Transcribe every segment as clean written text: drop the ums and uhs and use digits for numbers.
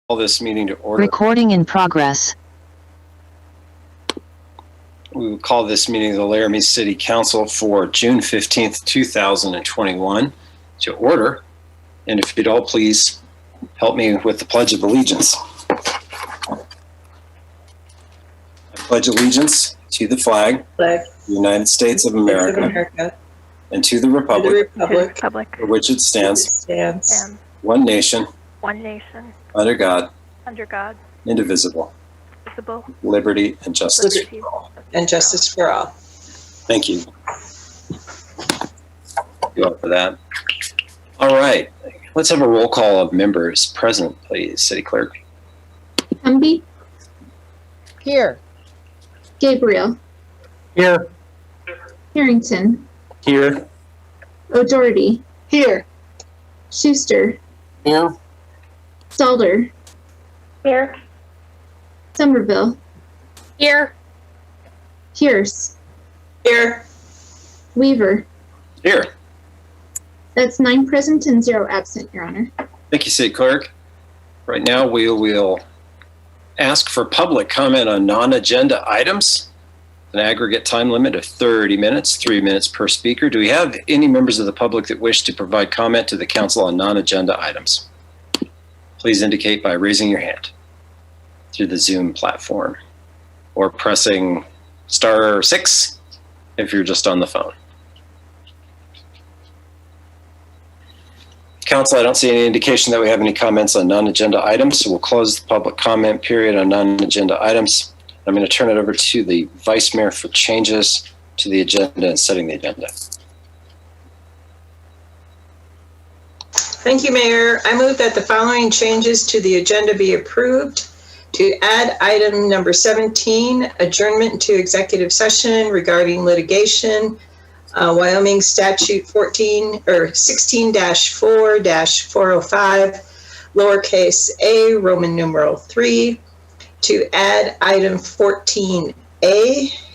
Call this meeting to order. Recording in progress. We will call this meeting of the Laramie City Council for June 15th, 2021 to order. And if you'd all please help me with the Pledge of Allegiance. I pledge allegiance to the flag of the United States of America, and to the republic, for which it stands, one nation, under God, indivisible, liberty and justice for all. Thank you. Thank you all for that. All right, let's have a roll call of members present, please. City Clerk. Humby. Here. Gabriel. Here. Harrington. Here. O'Doherty. Here. Schuster. Here. Stalder. Here. Somerville. Here. Pierce. Here. Weaver. Here. That's 9 present and 0 absent, Your Honor. Thank you, City Clerk. Right now, we will ask for public comment on non-agenda items. An aggregate time limit of 30 minutes, 3 minutes per speaker. Do we have any members of the public that wish to provide comment to the council on non-agenda items? Please indicate by raising your hand through the Zoom platform or pressing *6 if you're just on the phone. Council, I don't see any indication that we have any comments on non-agenda items, so we'll close the public comment period on non-agenda items. I'm going to turn it over to the Vice Mayor for changes to the agenda and setting the agenda. Thank you, Mayor. I move that the following changes to the agenda be approved. To add item number 17, adjournment to executive session regarding litigation, Wyoming statute 16-4-405, lowercase a, Roman numeral 3. To add item 14A,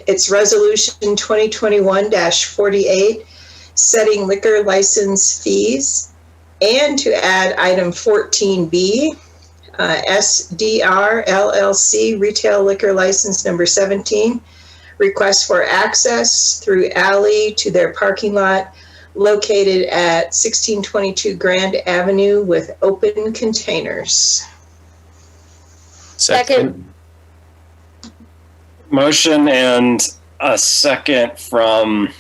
it's resolution 2021-48, setting liquor license fees. And to add item 14B, SDR LLC retail liquor license number 17, request for access through alley to their parking lot located at 1622 Grand Avenue with open containers. Second. Motion and a second from,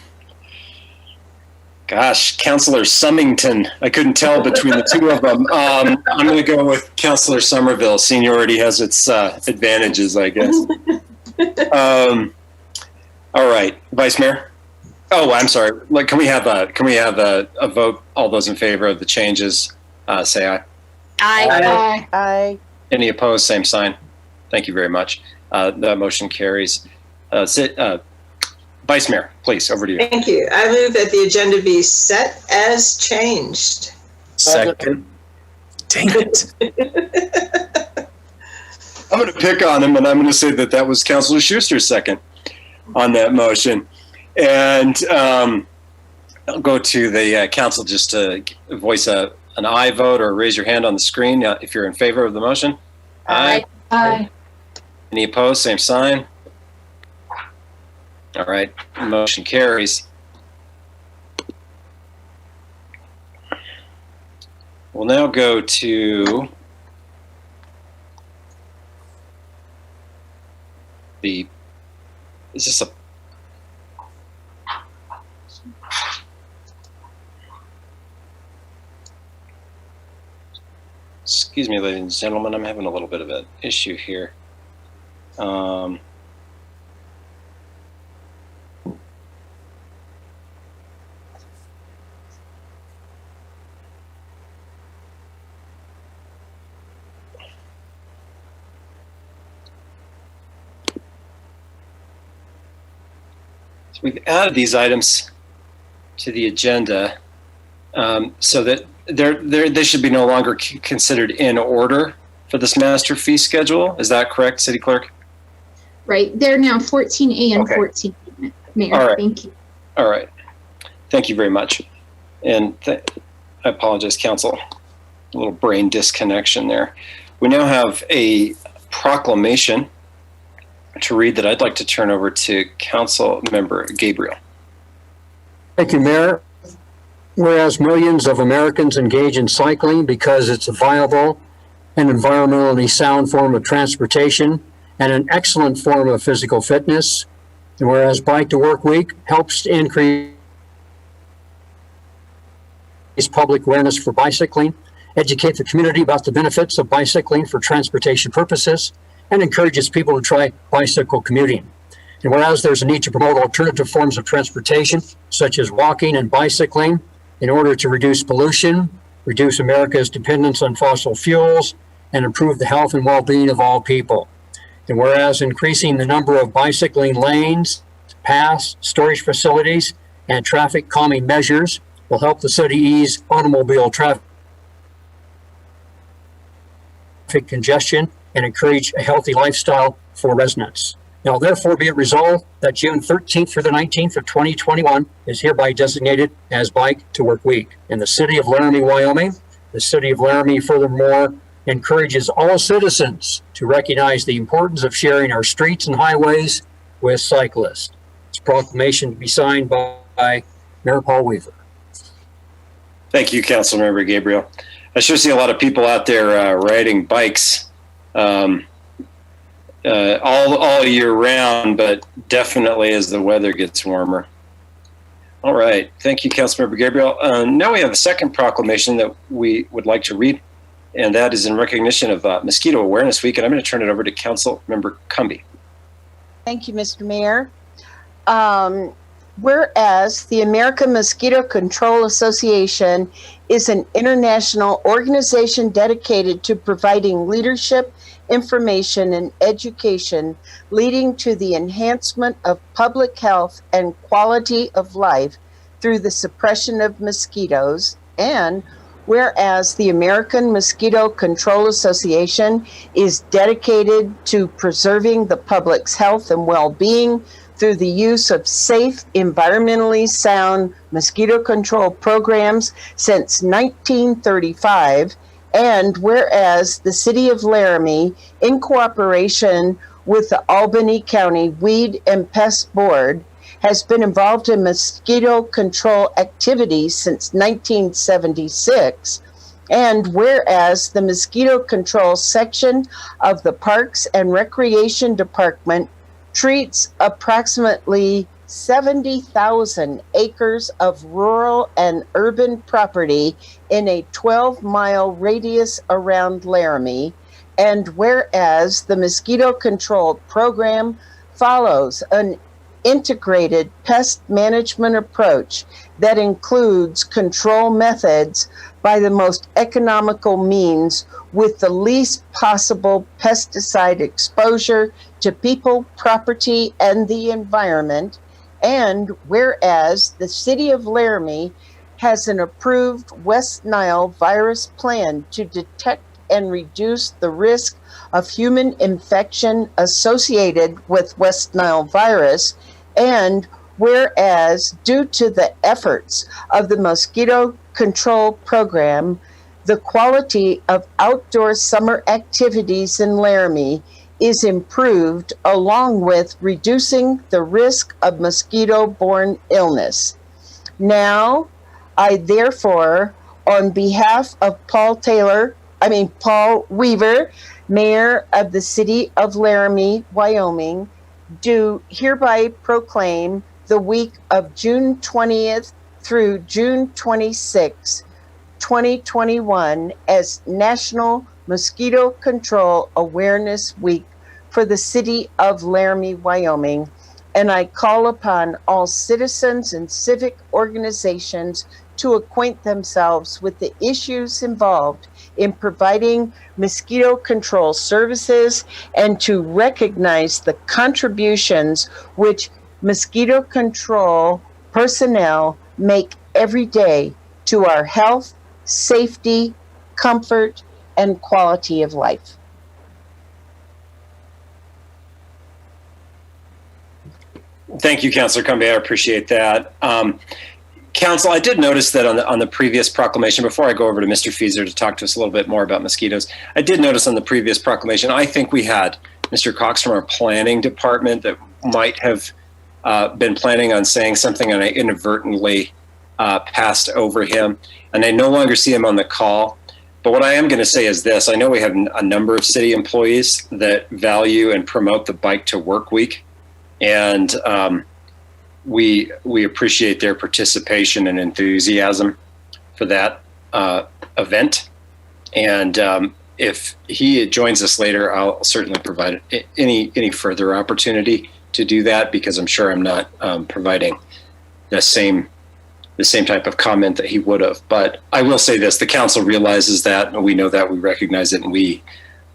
Councilor Summington. I couldn't tell between the two of them. I'm going to go with Councilor Somerville. Seniority has its advantages, I guess. All right, Vice Mayor. Oh, I'm sorry. Can we have a vote? All those in favor of the changes, say aye. Aye. Aye. Any opposed? Same sign. Thank you very much. That motion carries. Vice Mayor, please, over to you. Thank you. I move that the agenda be set as changed. Second. Dang it. I'm going to pick on him, and I'm going to say that was Councilor Schuster's second on that motion. And I'll go to the council just to voice an aye vote or raise your hand on the screen if you're in favor of the motion. Aye. Aye. Any opposed? Same sign. All right, motion carries. We'll now go to is this a, excuse me, ladies and gentlemen, I'm having a little bit of an issue here. We've added these items to the agenda so that they should be no longer considered in order for this master fee schedule. Is that correct, City Clerk? Right. They're now 14A and Okay. 14B, Mayor. All right. Thank you. All right. Thank you very much. And I apologize, Council. A little brain disconnection there. We now have a proclamation to read that I'd like to turn over to Council Member Gabriel. Thank you, Mayor. Whereas millions of Americans engage in cycling because it's a viable and environmentally sound form of transportation and an excellent form of physical fitness, and whereas Bike to Work Week helps to increase public awareness for bicycling, educate the community about the benefits of bicycling for transportation purposes, and encourages people to try bicycle commuting. And whereas there's a need to promote alternative forms of transportation, such as walking and bicycling, in order to reduce pollution, reduce America's dependence on fossil fuels, and improve the health and well-being of all people. And whereas increasing the number of bicycling lanes, paths, storage facilities, and traffic calming measures will help the city ease automobile traffic congestion and encourage a healthy lifestyle for residents. Now, therefore, be it resolved that June 13th through the 19th of 2021 is hereby designated as Bike to Work Week in the city of Laramie, Wyoming. The city of Laramie, furthermore, encourages all citizens to recognize the importance of sharing our streets and highways with cyclists. This proclamation to be signed by Mayor Paul Weaver. Thank you, Councilmember Gabriel. I sure see a lot of people out there riding bikes all year round, but definitely as the weather gets warmer. All right. Thank you, Councilmember Gabriel. Now we have a second proclamation that we would like to read, and that is in recognition of Mosquito Awareness Week, and I'm going to turn it over to Councilmember Cumby. Thank you, Mr. Mayor. Whereas the American Mosquito Control Association is an international organization dedicated to providing leadership, information, and education leading to the enhancement of public health and quality of life through the suppression of mosquitoes, and whereas the American Mosquito Control Association is dedicated to preserving the public's health and well-being through the use of safe, environmentally sound mosquito control programs since 1935, and whereas the City of Laramie, in cooperation with the Albany County Weed and Pest Board, has been involved in mosquito control activities since 1976, and whereas the mosquito control section of the Parks and Recreation Department treats approximately 70,000 acres of rural and urban property in a 12-mile radius around Laramie, and whereas the mosquito control program follows an integrated pest management approach that includes control methods by the most economical means with the least possible pesticide exposure to people, property, and the environment. And whereas the City of Laramie has an approved West Nile virus plan to detect and reduce the risk of human infection associated with West Nile virus, and whereas due to the efforts of the mosquito control program, the quality of outdoor summer activities in Laramie is improved, along with reducing the risk of mosquito-borne illness. Now, I therefore, on behalf of Paul Weaver, Mayor of the City of Laramie, Wyoming, do hereby proclaim the week of June 20th through June 26, 2021 as National Mosquito Control Awareness Week for the City of Laramie, Wyoming, and I call upon all citizens and civic organizations to acquaint themselves with the issues involved in providing mosquito control services and to recognize the contributions which mosquito control personnel make every day to our health, safety, comfort, and quality of life. Thank you, Councilor Cumby. I appreciate that. Council, I did notice that on the previous proclamation, before I go over to Mr. Fieser to talk to us a little bit more about mosquitoes, I did notice on the previous proclamation, I think we had Mr. Cox from our planning department that might have been planning on saying something, and I inadvertently passed over him, and I no longer see him on the call. But what I am going to say is this: I know we have a number of city employees that value and promote the Bike to Work Week, and we appreciate their participation and enthusiasm for that event. And if he joins us later, I'll certainly provide any further opportunity to do that, because I'm sure I'm not providing the same type of comment that he would have. But I will say this: the council realizes that, and we know that, we recognize it, and we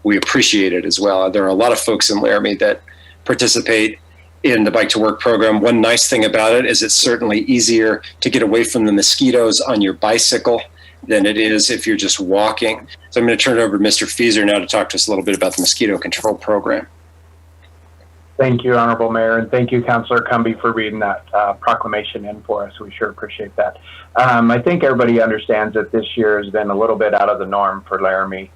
appreciate it as well. There are a lot of folks in Laramie that participate in the Bike to Work program. One nice thing about it is it's certainly easier to get away from the mosquitoes on your bicycle than it is if you're just walking. So I'm going to turn it over to Mr. Fieser now to talk to us a little bit about the mosquito control program. Thank you, Honorable Mayor, and thank you, Councilor Cumby, for reading that proclamation in for us. We sure appreciate that. I think everybody understands that this year has been a little bit out of the norm for Laramie.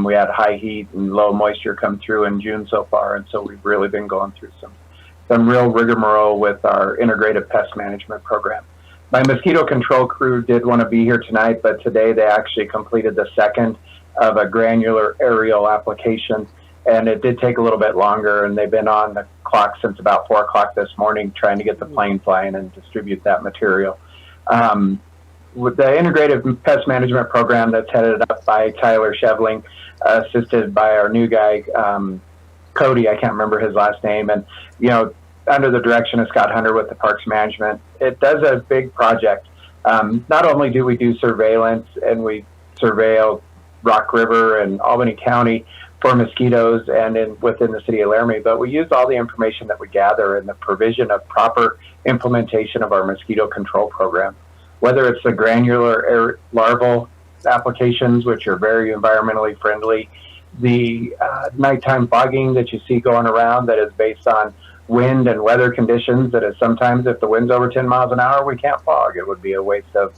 We had high heat and low moisture come through in June so far, and so we've really been going through some real rigmarole with our integrated pest management program. My mosquito control crew did want to be here tonight, but today they actually completed the second of a granular aerial application, and it did take a little bit longer, and they've been on the clock since about 4 o'clock this morning trying to get the plane flying and distribute that material. With the integrated pest management program that's headed up by Tyler Shevling, assisted by our new guy, Cody, I can't remember his last name, and under the direction of Scott Hunter with the Parks Management, it does a big project. Not only do we do surveillance and we surveil Rock River and Albany County for mosquitoes and within the city of Laramie, but we use all the information that we gather in the provision of proper implementation of our mosquito control program. Whether it's the granular larval applications, which are very environmentally friendly, the nighttime fogging that you see going around that is based on wind and weather conditions, that is sometimes if the wind's over 10 miles an hour, we can't fog. It would be a waste of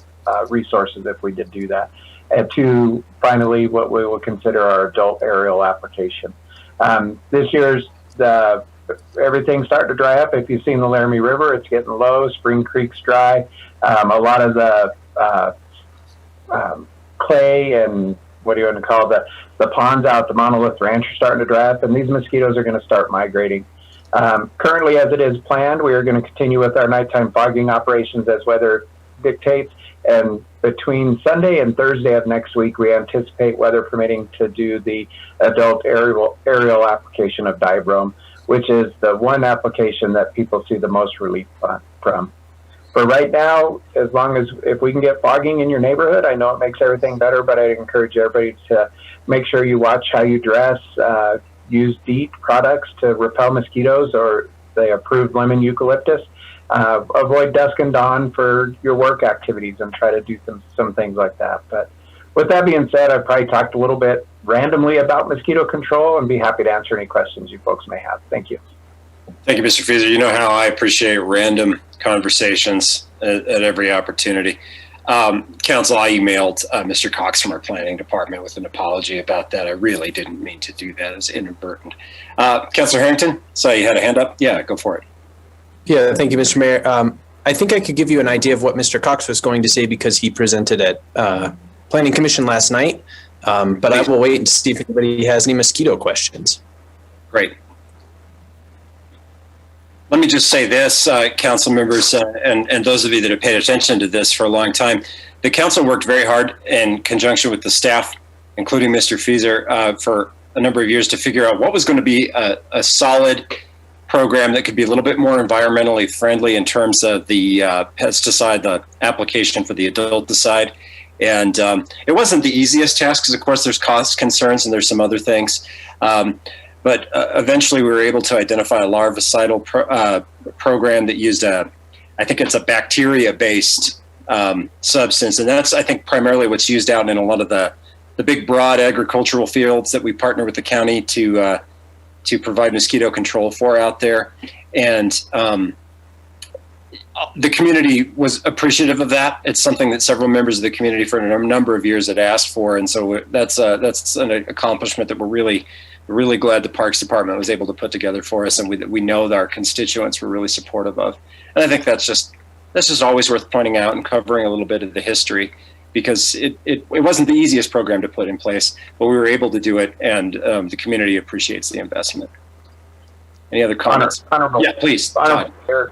resources if we did do that. And to finally, what we will consider our adult aerial application. This year's everything's starting to dry up. If you've seen the Laramie River, it's getting low. Spring Creek's dry. A lot of the clay and what do you want to call it, the ponds out the Monolith Ranch are starting to dry up, and these mosquitoes are going to start migrating. Currently, as it is planned, we are going to continue with our nighttime fogging operations as weather dictates. And between Sunday and Thursday of next week, we anticipate, weather permitting, to do the adult aerial application of dibrome, which is the one application that people see the most relief from. For right now, as long as if we can get fogging in your neighborhood, I know it makes everything better, but I'd encourage everybody to make sure you watch how you dress, use DEET products to repel mosquitoes or the approved lemon eucalyptus. Avoid dusk and dawn for your work activities and try to do some things like that. But with that being said, I've probably talked a little bit randomly about mosquito control and be happy to answer any questions you folks may have. Thank you. Thank you, Mr. Fieser. You know how I appreciate random conversations at every opportunity. Council, I emailed Mr. Cox from our planning department with an apology about that. I really didn't mean to do that. It was inadvertent. Councilor Harrington, saw you had a hand up. Yeah, go for it. Yeah, thank you, Mr. Mayor. I think I could give you an idea of what Mr. Cox was going to say because he presented at Planning Commission last night, but I will wait and see if anybody has any mosquito questions. Great. Let me just say this, council members, and those of you that have paid attention to this for a long time, the council worked very hard in conjunction with the staff, including Mr. Fieser, for a number of years to figure out what was going to be a solid program that could be a little bit more environmentally friendly in terms of the pesticide, the application for the adulticide. And it wasn't the easiest task because, of course, there's cost concerns and there's some other things. But eventually we were able to identify a larvicidal program that used I think it's a bacteria-based substance. And that's, I think, primarily what's used out in a lot of the big, broad agricultural fields that we partner with the county to provide mosquito control for out there. And the community was appreciative of that. It's something that several members of the community for a number of years had asked for, and so that's an accomplishment that we're really glad the Parks Department was able to put together for us, and we know that our constituents were really supportive of. And I think that's just always worth pointing out and covering a little bit of the history, because it wasn't the easiest program to put in place, but we were able to do it, and the community appreciates the investment. Any other comments? Honorable, yeah, please. Honorable Mayor,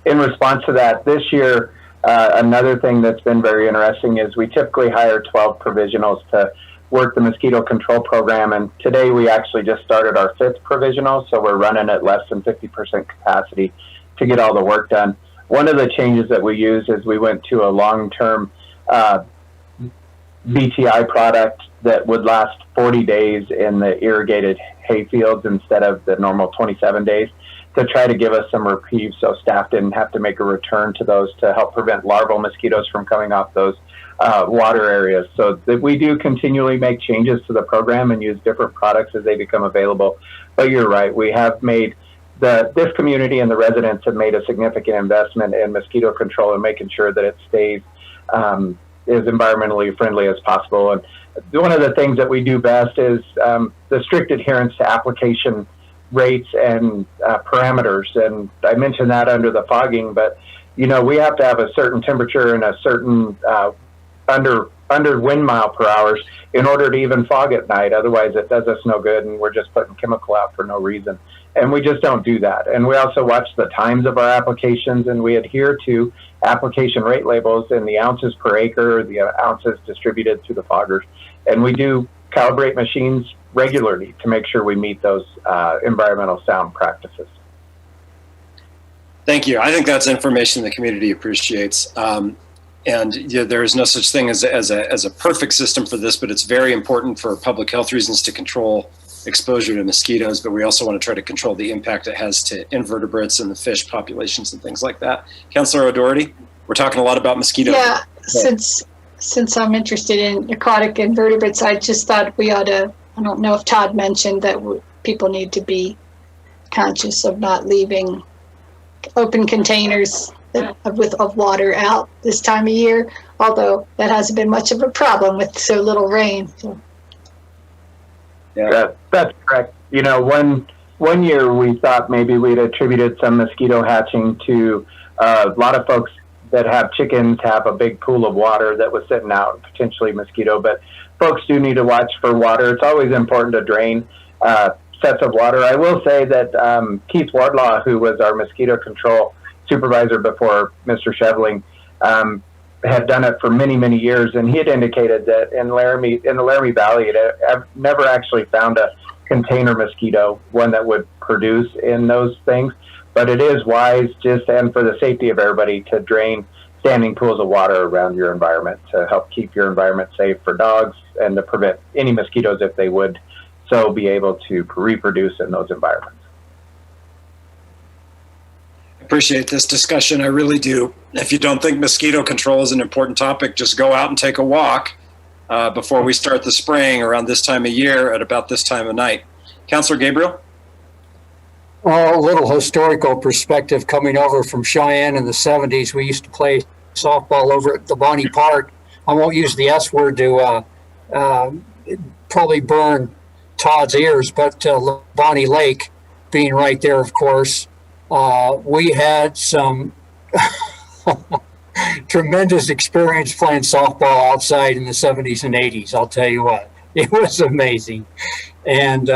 in response to that, this year, another thing that's been very interesting is we typically hire 12 provisionals to work the mosquito control program, and today we actually just started our 5th provisional, so we're running at less than 50% capacity to get all the work done. One of the changes that we use is we went to a long-term BTI product that would last 40 days in the irrigated hay fields instead of the normal 27 days, to try to give us some reprieve so staff didn't have to make a return to those to help prevent larval mosquitoes from coming off those water areas. So that we do continually make changes to the program and use different products as they become available. But you're right, we have made this community and the residents have made a significant investment in mosquito control and making sure that it stays as environmentally friendly as possible. And one of the things that we do best is the strict adherence to application rates and parameters. And I mentioned that under the fogging, but we have to have a certain temperature and a certain under wind mile per hour in order to even fog at night. Otherwise it does us no good and we're just putting chemical out for no reason. And we just don't do that. And we also watch the times of our applications, and we adhere to application rate labels in the ounces per acre, the ounces distributed through the foggers. And we do calibrate machines regularly to make sure we meet those environmental sound practices. Thank you. I think that's information the community appreciates. And there is no such thing as a perfect system for this, but it's very important for public health reasons to control exposure to mosquitoes, but we also want to try to control the impact it has to invertebrates and the fish populations and things like that. Councillor O'Doherty, we're talking a lot about mosquitoes. Yeah, since I'm interested in aquatic invertebrates, I just thought we ought to, I don't know if Todd mentioned that people need to be conscious of not leaving open containers of water out this time of year, although that hasn't been much of a problem with so little rain. So. Yeah, that's correct. One year we thought maybe we'd attributed some mosquito hatching to a lot of folks that have chickens have a big pool of water that was sitting out, potentially mosquito, but folks do need to watch for water. It's always important to drain sets of water. I will say that Keith Wardlaw, who was our mosquito control supervisor before Mr. Shevling, had done it for many, many years, and he had indicated that in the Laramie Valley, it never actually found a container mosquito, one that would produce in those things. But it is wise, and for the safety of everybody, to drain standing pools of water around your environment to help keep your environment safe for dogs and to prevent any mosquitoes, if they would so be able to reproduce in those environments. Appreciate this discussion. I really do. If you don't think mosquito control is an important topic, just go out and take a walk before we start the spraying around this time of year at about this time of night. Councillor Gabriel? A little historical perspective coming over from Cheyenne in the 70s. We used to play softball over at the Bonnie Park. I won't use the S word to probably burn Todd's ears, but Bonnie Lake being right there, of course. We had some tremendous experience playing softball outside in the 70s and 80s. I'll tell you what, it was amazing. And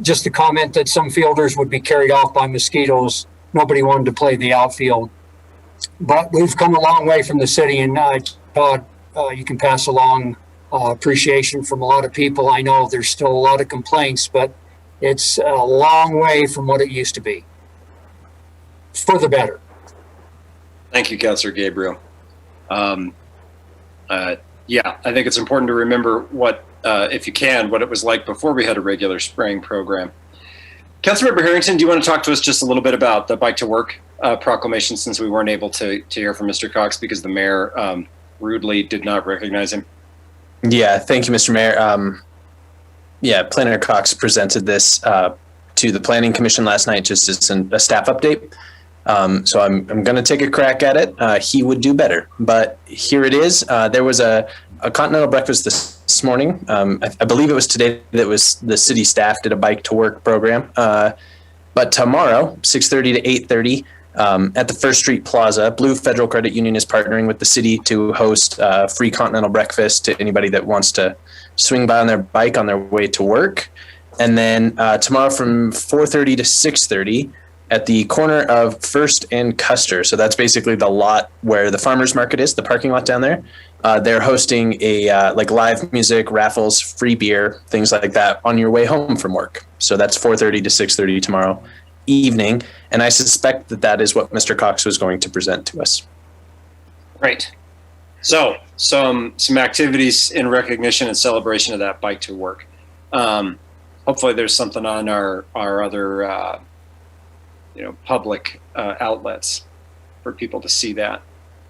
just to comment that some fielders would be carried off by mosquitoes. Nobody wanted to play the outfield. But we've come a long way from the city, and Todd, you can pass along appreciation from a lot of people. I know there's still a lot of complaints, but it's a long way from what it used to be. For the better. Thank you, Councillor Gabriel. Yeah, I think it's important to remember what, if you can, what it was like before we had a regular spraying program. Councilmember Harrington, do you want to talk to us just a little bit about the Bike to Work proclamation, since we weren't able to hear from Mr. Cox because the mayor rudely did not recognize him? Yeah, thank you, Mr. Mayor. Yeah, Planner Cox presented this to the Planning Commission last night just as a staff update. So I'm going to take a crack at it. He would do better, but here it is. There was a continental breakfast this morning. I believe it was today that was the city staff did a bike to work program. But tomorrow, 6:30 to 8:30, at the First Street Plaza, Blue Federal Credit Union is partnering with the city to host free continental breakfast to anybody that wants to swing by on their bike on their way to work. And then tomorrow from 4:30 to 6:30 at the corner of First and Custer. So that's basically the lot where the farmers market is, the parking lot down there. They're hosting a like live music, raffles, free beer, things like that on your way home from work. So that's 4:30 to 6:30 tomorrow evening. And I suspect that that is what Mr. Cox was going to present to us. Great. So some activities in recognition and celebration of that bike to work. Hopefully there's something on our other public outlets for people to see that.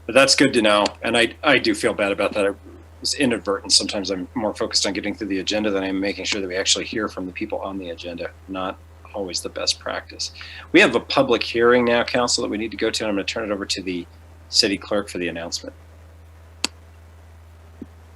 But that's good to know. And I do feel bad about that. It was inadvertent. Sometimes I'm more focused on getting through the agenda than I'm making sure that we actually hear from the people on the agenda. Not always the best practice. We have a public hearing now, Council, that we need to go to. And I'm going to turn it over to the city clerk for the announcement.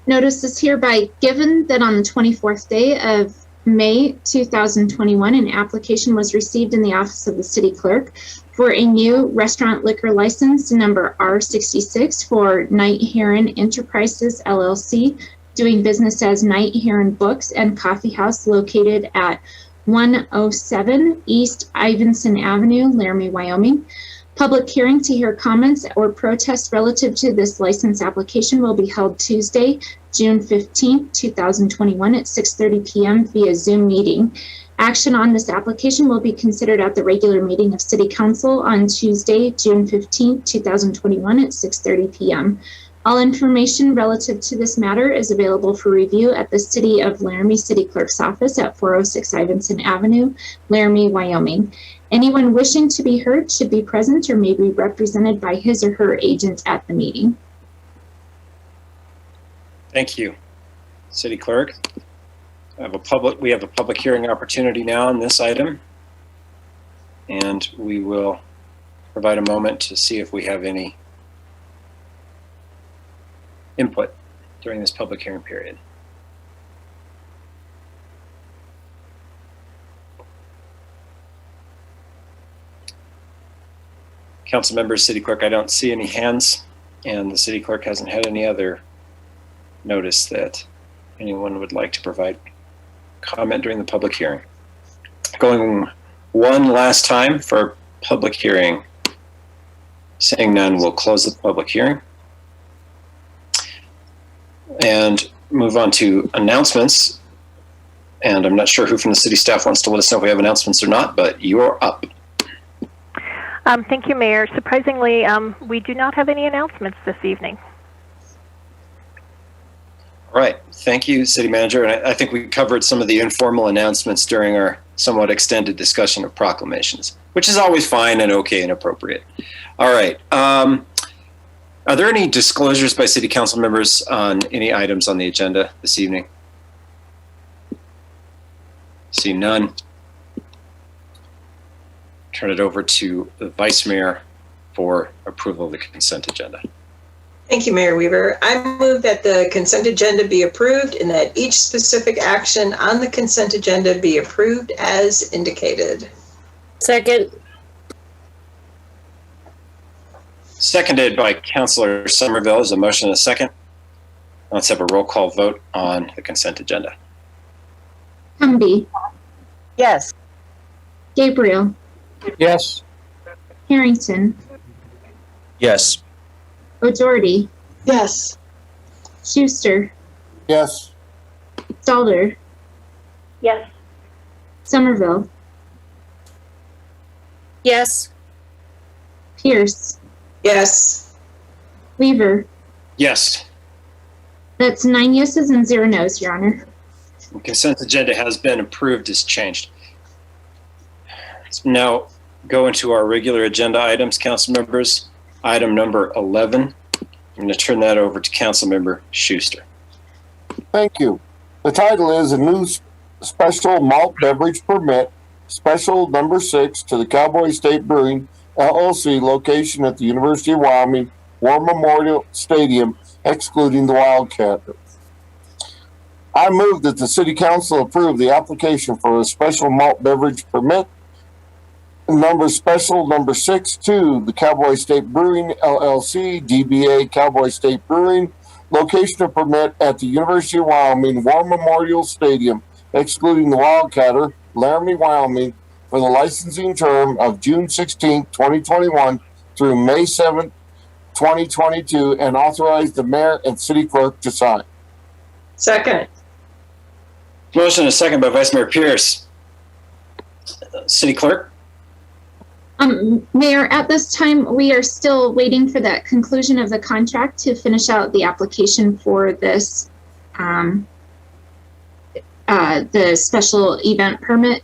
Notice is hereby given that on the 24th day of May 2021, an application was received in the office of the city clerk for a new restaurant liquor license number R66 for Night Heron Enterprises LLC, doing business as Night Heron Books and Coffee House located at 107 East Ivinson Avenue, Laramie, Wyoming. Public hearing to hear comments or protests relative to this license application will be held Tuesday, June 15, 2021 at 6:30 p.m. via Zoom meeting. Action on this application will be considered at the regular meeting of City Council on Tuesday, June 15, 2021 at 6:30 p.m. All information relative to this matter is available for review at the City of Laramie City Clerk's office at 406 Ivinson Avenue, Laramie, Wyoming. Anyone wishing to be heard should be present or may be represented by his or her agent at the meeting. Thank you, City Clerk. We have a public hearing opportunity now on this item, and we will provide a moment to see if we have any input during this public hearing period. Council members, City Clerk, I don't see any hands, and the City Clerk hasn't had any other notice that anyone would like to provide comment during the public hearing. Going one last time for public hearing. Seeing none, we'll close the public hearing and move on to announcements. And I'm not sure who from the city staff wants to let us know if we have announcements or not, but you're up. Thank you, Mayor. Surprisingly, we do not have any announcements this evening. All right. Thank you, City Manager. And I think we covered some of the informal announcements during our somewhat extended discussion of proclamations, which is always fine and okay and appropriate. All right. Are there any disclosures by City Council members on any items on the agenda this evening? See none. Turn it over to the Vice Mayor for approval of the consent agenda. Thank you, Mayor Weaver. I move that the consent agenda be approved and that each specific action on the consent agenda be approved as indicated. Second. Seconded by Councilor Somerville. Is a motion and a second? Let's have a roll call vote on the consent agenda. Humby, Yes. Gabriel, Yes. Harrington, Yes. O'Doherty, Yes. Schuster, Yes. Stalder, Yes. Somerville, Yes. Pierce, Yes. Weaver. Yes. That's 9 yeses and 0 nos, Your Honor. The consent agenda has been approved as changed. Let's now go into our regular agenda items, council members. Item number 11. I'm going to turn that over to Council Member Schuster. Thank you. The title is a new special malt beverage permit, special number 6 to the Cowboy State Brewing LLC, location at the University of Wyoming War Memorial Stadium, excluding the Wildcat. I move that the City Council approve the application for a special malt beverage permit number 6 to the Cowboy State Brewing LLC, DBA Cowboy State Brewing, location of permit at the University of Wyoming War Memorial Stadium, excluding the Wildcatter, Laramie, Wyoming, for the licensing term of June 16, 2021 through May 7, 2022, and authorize the mayor and city clerk to sign. Second. Motion and a second by Vice Mayor Pierce. City Clerk? Mayor, at this time, we are still waiting for that conclusion of the contract to finish out the application for this, the special event permit,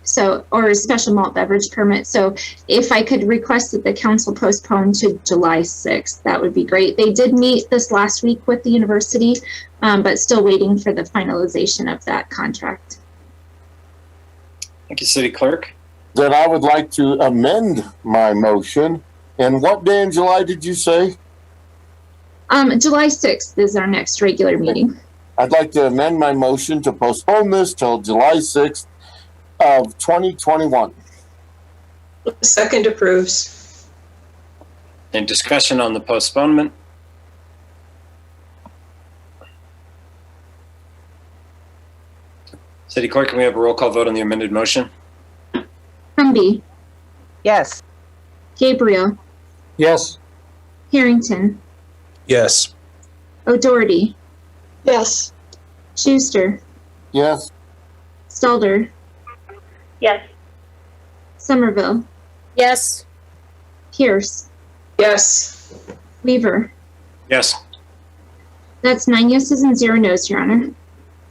or special malt beverage permit. So if I could request that the council postpone to July 6th, that would be great. They did meet this last week with the university, but still waiting for the finalization of that contract. Thank you, City Clerk. Then I would like to amend my motion. And what day in July did you say? July 6th is our next regular meeting. I'd like to amend my motion to postpone this till July 6th of 2021. Second approves. Any discussion on the postponement? City Clerk, can we have a roll call vote on the amended motion? Humby, Yes. Gabriel, Yes. Harrington, Yes. O'Doherty, Yes. Schuster, Yes. Stalder, Yes. Somerville, Yes. Pierce, Yes. Weaver. Yes. That's 9 yeses and 0 nos, Your Honor.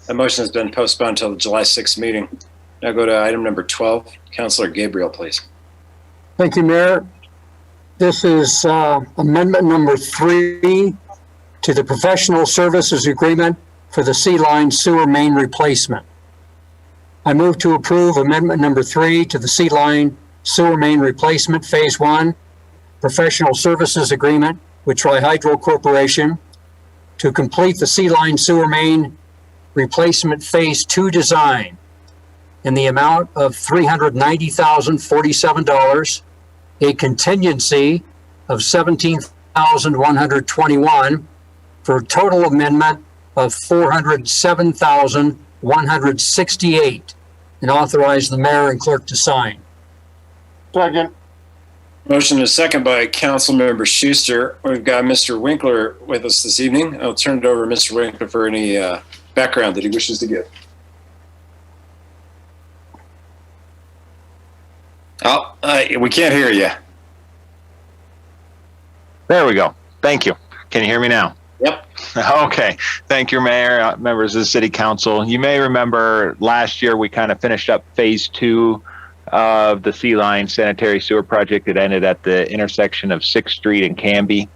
That motion has been postponed until the July 6th meeting. Now go to item number 12. Councilor Gabriel, please. Thank you, Mayor. This is amendment number 3 to the professional services agreement for the Sea Line sewer main replacement. I move to approve amendment number 3 to the Sea Line sewer main replacement phase 1 professional services agreement with Tri-Hydro Corporation to complete the Sea Line sewer main replacement phase 2 design in the amount of $390,047, a contingency of $17,121 for a total amendment of $407,168, and authorize the mayor and clerk to sign. Second. Motion is second by Councilmember Schuster. We've got Mr. Winkler with us this evening. I'll turn it over to Mr. Winkler for any background that he wishes to give. Oh, we can't hear you. There we go. Thank you. Can you hear me now? Yep. Okay. Thank you, Mayor, members of the City Council. You may remember last year we kind of finished up phase 2 of the Sea Line sanitary sewer project. It ended at the intersection of 6th Street and Canby.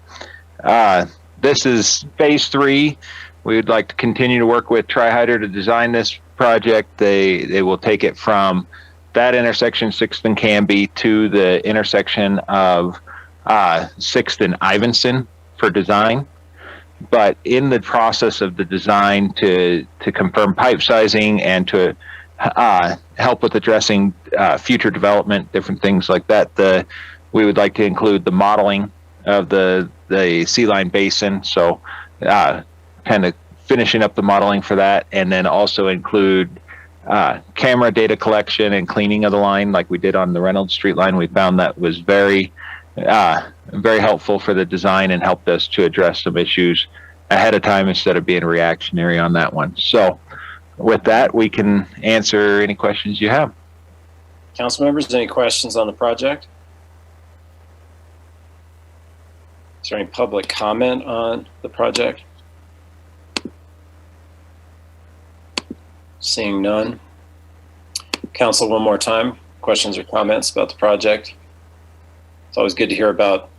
This is phase 3. We would like to continue to work with Tri-Hydro to design this project. They will take it from that intersection, 6th and Canby, to the intersection of 6th and Ivinson for design. But in the process of the design to confirm pipe sizing and to help with addressing future development, different things like that, we would like to include the modeling of the Sea Line basin. So kind of finishing up the modeling for that, and then also include camera data collection and cleaning of the line like we did on the Reynolds Street line. We found that was very helpful for the design and helped us to address some issues ahead of time instead of being reactionary on that one. So with that, we can answer any questions you have. Council members, any questions on the project? Is there any public comment on the project? Seeing none. Council, one more time. Questions or comments about the project? It's always good to hear about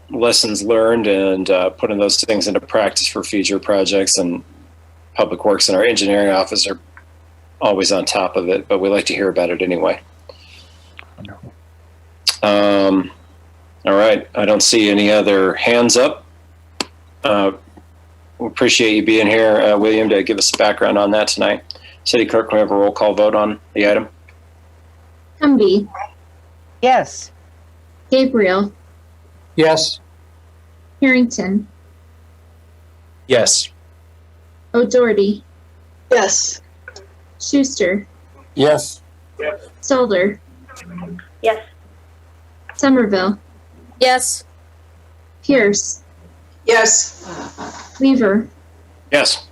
lessons learned and putting those things into practice for future projects, and Public Works and our engineering office are always on top of it, but we like to hear about it anyway. All right. I don't see any other hands up. We appreciate you being here, William, to give us a background on that tonight. City Clerk, can we have a roll call vote on the item? Humby, Yes. Gabriel, Yes. Harrington, Yes. O'Doherty, Yes. Schuster, Yes. Stalder, Yes. Somerville, Yes. Pierce, Yes. Weaver. Yes.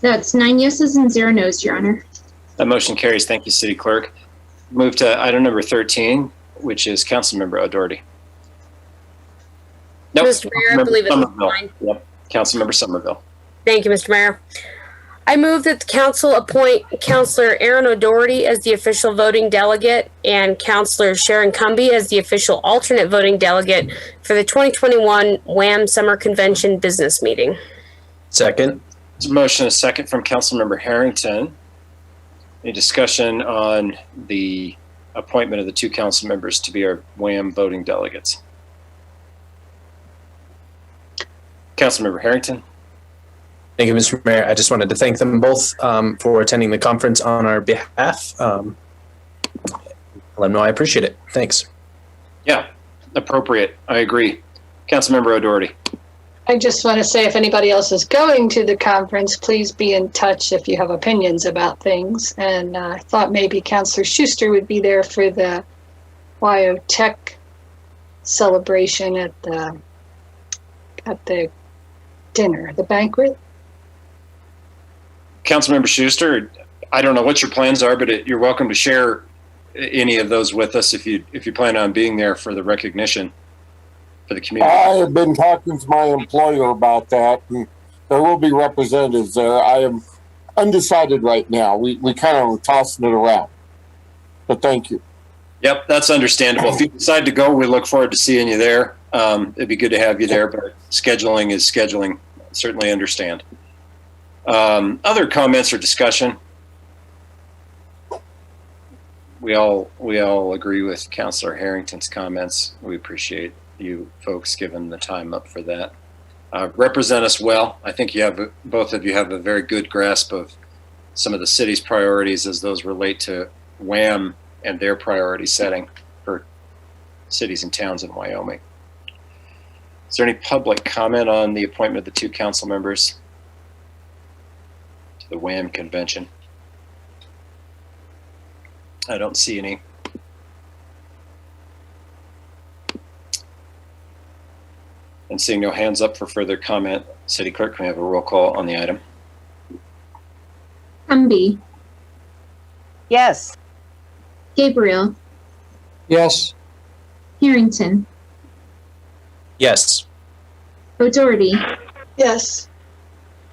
That's 9 yeses and 0 nos, Your Honor. That motion carries. Thank you, City Clerk. Move to item number 13, which is Councilmember O'Doherty. Nope. Mr. Mayor, I believe it's Somerville. mine. Yep. Councilmember Somerville. Thank you, Mr. Mayor. I move that the council appoint Councilor Aaron O'Doherty as the official voting delegate and Councilor Sharon Cumby as the official alternate voting delegate for the 2021 WHAM Summer Convention business meeting. Second. There's a motion, a second from Councilmember Harrington. Any discussion on the appointment of the two council members to be our WHAM voting delegates? Councilmember Harrington. Thank you, Mr. Mayor. I just wanted to thank them both for attending the conference on our behalf. Let them know I appreciate it. Thanks. Yeah, appropriate. I agree. Councilmember O'Doherty. I just want to say if anybody else is going to the conference, please be in touch if you have opinions about things. And I thought maybe Councilor Schuster would be there for the WyoTech celebration at the dinner, the banquet. Councilmember Schuster, I don't know what your plans are, but you're welcome to share any of those with us if you plan on being there for the recognition for the community. I have been talking to my employer about that, and there will be representatives there. I am undecided right now. We kind of are tossing it around, but thank you. Yep, that's understandable. If you decide to go, we look forward to seeing you there. It'd be good to have you there, but scheduling is scheduling. Certainly understand. Other comments or discussion? We all agree with Councilor Harrington's comments. We appreciate you folks giving the time up for that. Represent us well. I think both of you have a very good grasp of some of the city's priorities as those relate to WHAM and their priority setting for cities and towns in Wyoming. Is there any public comment on the appointment of the two council members to the WHAM convention? I don't see any. And seeing no hands up for further comment, City Clerk, can we have a roll call on the item? Humby, Yes. Gabriel, Yes. Harrington, Yes. O'Doherty, Yes.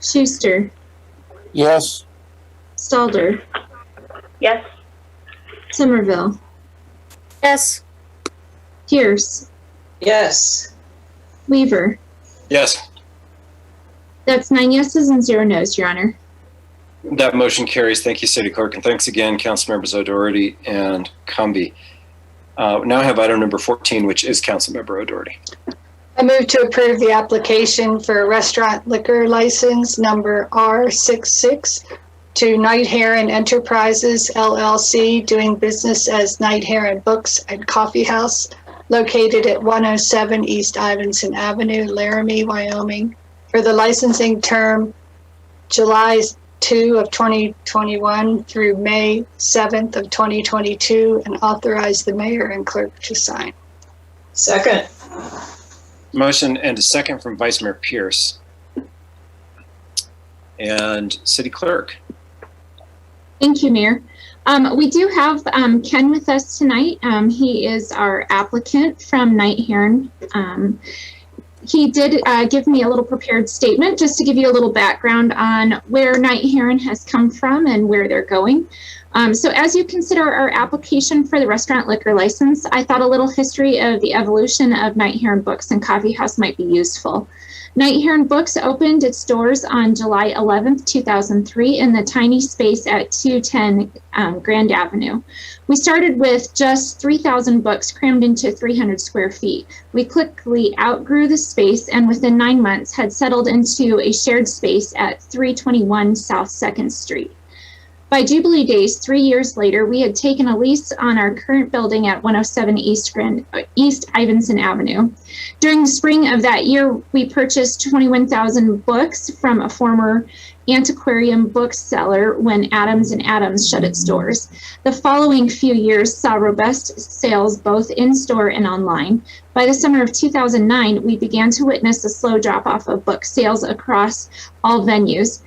Schuster, Yes. Stalder, Yes. Somerville, Yes. Pierce, Yes. Weaver. Yes. That's 9 yeses and 0 nos, Your Honor. That motion carries. Thank you, City Clerk. And thanks again, Councilmembers O'Doherty and Cumby. Now I have item number 14, which is Councilmember O'Doherty. I move to approve the application for a restaurant liquor license number R66 to Night Heron Enterprises LLC, doing business as Night Heron Books and Coffee House, located at 107 East Ivinson Avenue, Laramie, Wyoming, for the licensing term July 2 of 2021 through May 7th of 2022, and authorize the mayor and clerk to sign. Second. Motion and a second from Vice Mayor Pierce. And City Clerk. Thank you, Mayor. We do have Ken with us tonight. He is our applicant from Night Heron. He did give me a little prepared statement just to give you a little background on where Night Heron has come from and where they're going. So as you consider our application for the restaurant liquor license, I thought a little history of the evolution of Night Heron Books and Coffee House might be useful. Night Heron Books opened its doors on July 11th, 2003 in the tiny space at 210 Grand Avenue. We started with just 3,000 books crammed into 300 square feet. We quickly outgrew the space and within 9 months had settled into a shared space at 321 South 2nd Street. By Jubilee Days, 3 years later, we had taken a lease on our current building at 107 East Ivinson Avenue. During the spring of that year, we purchased 21,000 books from a former antiquarian bookseller when Adams & Adams shut its doors. The following few years saw robust sales both in-store and online. By the summer of 2009, we began to witness a slow drop-off of book sales across all venues.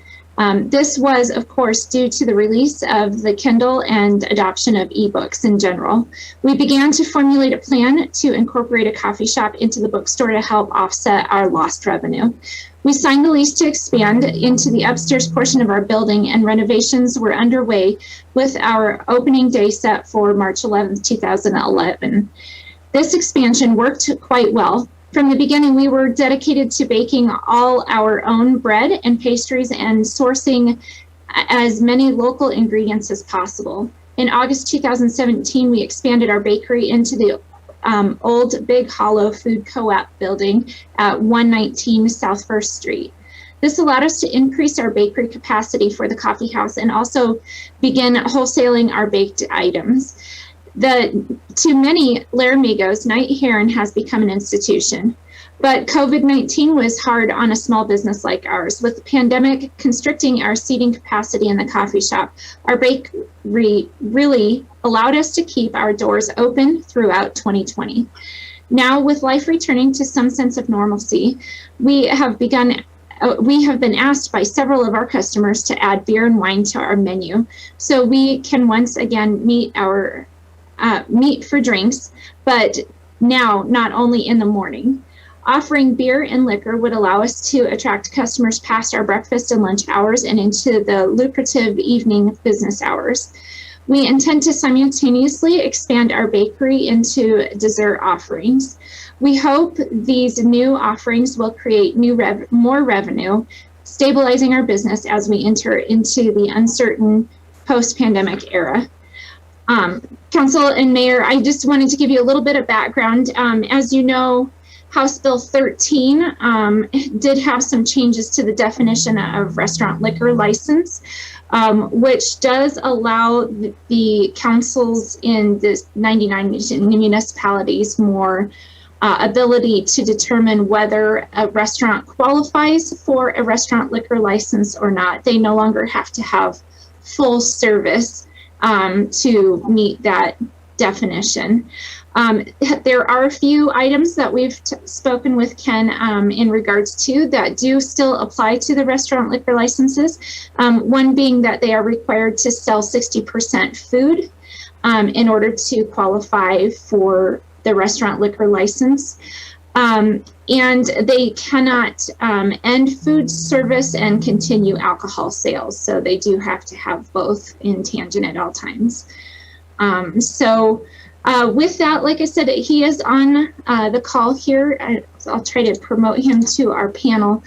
This was, of course, due to the release of the Kindle and adoption of ebooks in general. We began to formulate a plan to incorporate a coffee shop into the bookstore to help offset our lost revenue. We signed the lease to expand into the upstairs portion of our building, and renovations were underway with our opening day set for March 11th, 2011. This expansion worked quite well. From the beginning, we were dedicated to baking all our own bread and pastries and sourcing as many local ingredients as possible. In August 2017, we expanded our bakery into the old Big Hollow Food Co-op building at 119 South 1st Street. This allowed us to increase our bakery capacity for the coffee house and also begin wholesaling our baked items. To many Laramigos, Night Heron has become an institution. But COVID-19 was hard on a small business like ours. With the pandemic constricting our seating capacity in the coffee shop, our bakery really allowed us to keep our doors open throughout 2020. Now, with life returning to some sense of normalcy, we have been asked by several of our customers to add beer and wine to our menu, so we can once again meet for drinks, but now not only in the morning. Offering beer and liquor would allow us to attract customers past our breakfast and lunch hours and into the lucrative evening business hours. We intend to simultaneously expand our bakery into dessert offerings. We hope these new offerings will create more revenue, stabilizing our business as we enter into the uncertain post-pandemic era. Council and Mayor, I just wanted to give you a little bit of background. As you know, House Bill 13 did have some changes to the definition of restaurant liquor license, which does allow the councils in the 99 municipalities more ability to determine whether a restaurant qualifies for a restaurant liquor license or not. They no longer have to have full service to meet that definition. There are a few items that we've spoken with Ken in regards to that do still apply to the restaurant liquor licenses. One being that they are required to sell 60% food in order to qualify for the restaurant liquor license. And they cannot end food service and continue alcohol sales. So they do have to have both in tangent at all times. With that, like I said, he is on the call here. I'll try to promote him to our panel.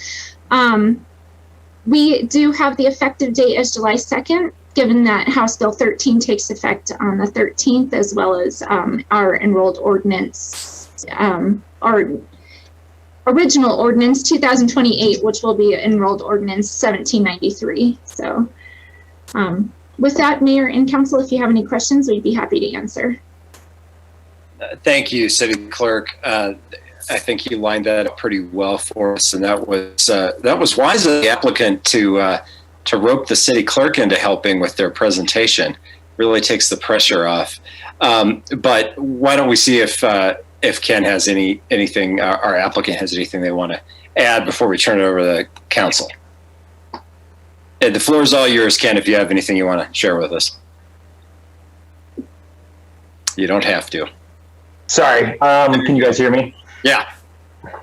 We do have the effective date as July 2nd, given that House Bill 13 takes effect on the 13th, as well as our enrolled ordinance, our original ordinance 2028, which will be enrolled ordinance 1793. So with that, Mayor and Council, if you have any questions, we'd be happy to answer. Thank you, City Clerk. I think you lined that up pretty well for us, and that was wise of the applicant to rope the City Clerk into helping with their presentation. Really takes the pressure off. But why don't we see if Ken has anything, our applicant has anything they want to add before we turn it over to the council. And the floor is all yours, Ken, if you have anything you want to share with us. You don't have to. Sorry, can you guys hear me? Yeah.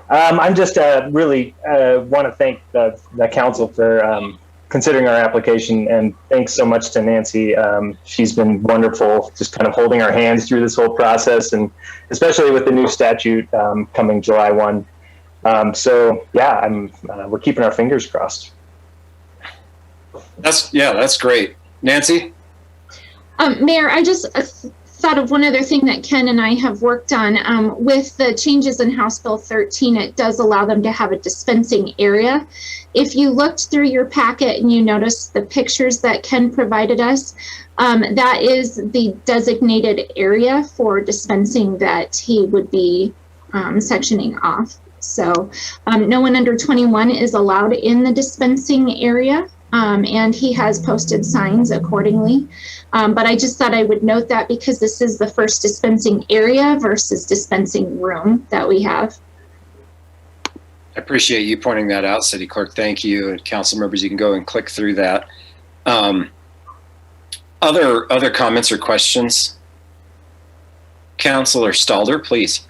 I'm just really want to thank the council for considering our application, and thanks so much to Nancy. She's been wonderful, just kind of holding our hands through this whole process, and especially with the new statute coming July 1. So yeah, we're keeping our fingers crossed. That's great. Nancy? Mayor, I just thought of one other thing that Ken and I have worked on. With the changes in House Bill 13, it does allow them to have a dispensing area. If you looked through your packet and you noticed the pictures that Ken provided us, that is the designated area for dispensing that he would be sectioning off. So no one under 21 is allowed in the dispensing area. And he has posted signs accordingly. But I just thought I would note that because this is the first dispensing area versus dispensing room that we have. I appreciate you pointing that out, City Clerk. Thank you. And council members, you can go and click through that. Other comments or questions? Councilor Stalder, please.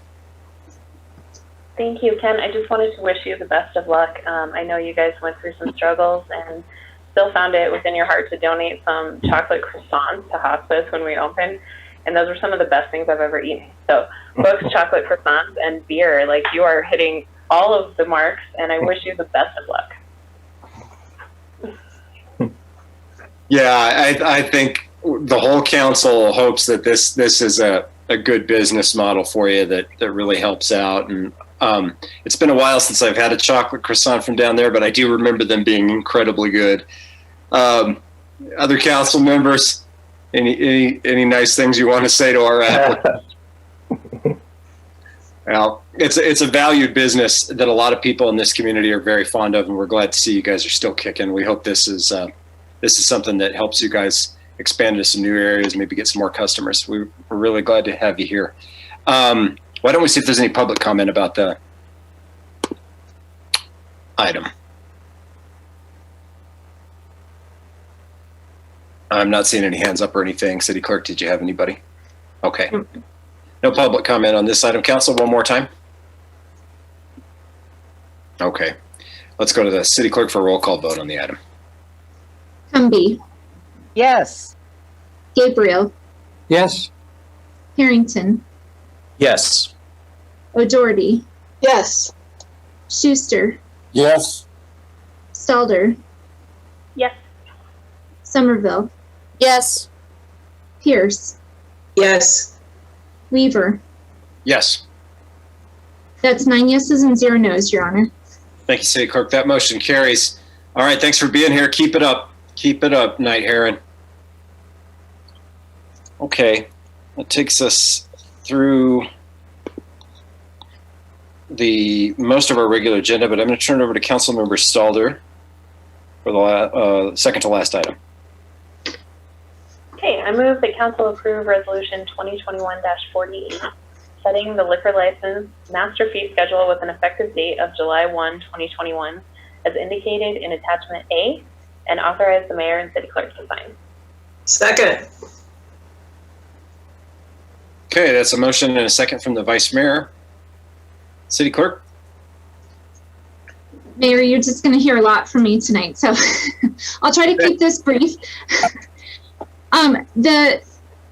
Thank you, Ken. I just wanted to wish you the best of luck. I know you guys went through some struggles and still found it within your heart to donate some chocolate croissants to hospice when we opened. And those were some of the best things I've ever eaten. So books, chocolate croissants, and beer, like you are hitting all of the marks, and I wish you the best of luck. Yeah, I think the whole council hopes that this is a good business model for you that really helps out. And it's been a while since I've had a chocolate croissant from down there, but I do remember them being incredibly good. Other council members, any nice things you want to say to our applicant? Well, it's a valued business that a lot of people in this community are very fond of, and we're glad to see you guys are still kicking. We hope this is something that helps you guys expand into some new areas, maybe get some more customers. We're really glad to have you here. Why don't we see if there's any public comment about the item? I'm not seeing any hands up or anything. City Clerk, did you have anybody? Okay. No public comment on this item. Council, one more time. Okay. Let's go to the City Clerk for a roll call vote on the item. Cumbie. Yes. Gabriel. Yes. Harrington. Yes. O'Doherty. Yes. Schuster. Yes. Stalder. Yes. Somerville. Yes. Pierce. Yes. Weaver. Yes. That's 9 yeses and 0 nos, Your Honor. Thank you, City Clerk. That motion carries. All right. Thanks for being here. Keep it up. Keep it up, Knight Heron. Okay. That takes us through most of our regular agenda, but I'm going to turn it over to Councilmember Stalder for the second to last item. Okay, I move that council approve resolution 2021-48, setting the liquor license master fee schedule with an effective date of July 1, 2021, as indicated in attachment A, and authorize the mayor and city clerk to sign. Second. Okay, that's a motion and a second from the Vice Mayor. City Clerk? Mayor, you're just going to hear a lot from me tonight, so I'll try to keep this brief. The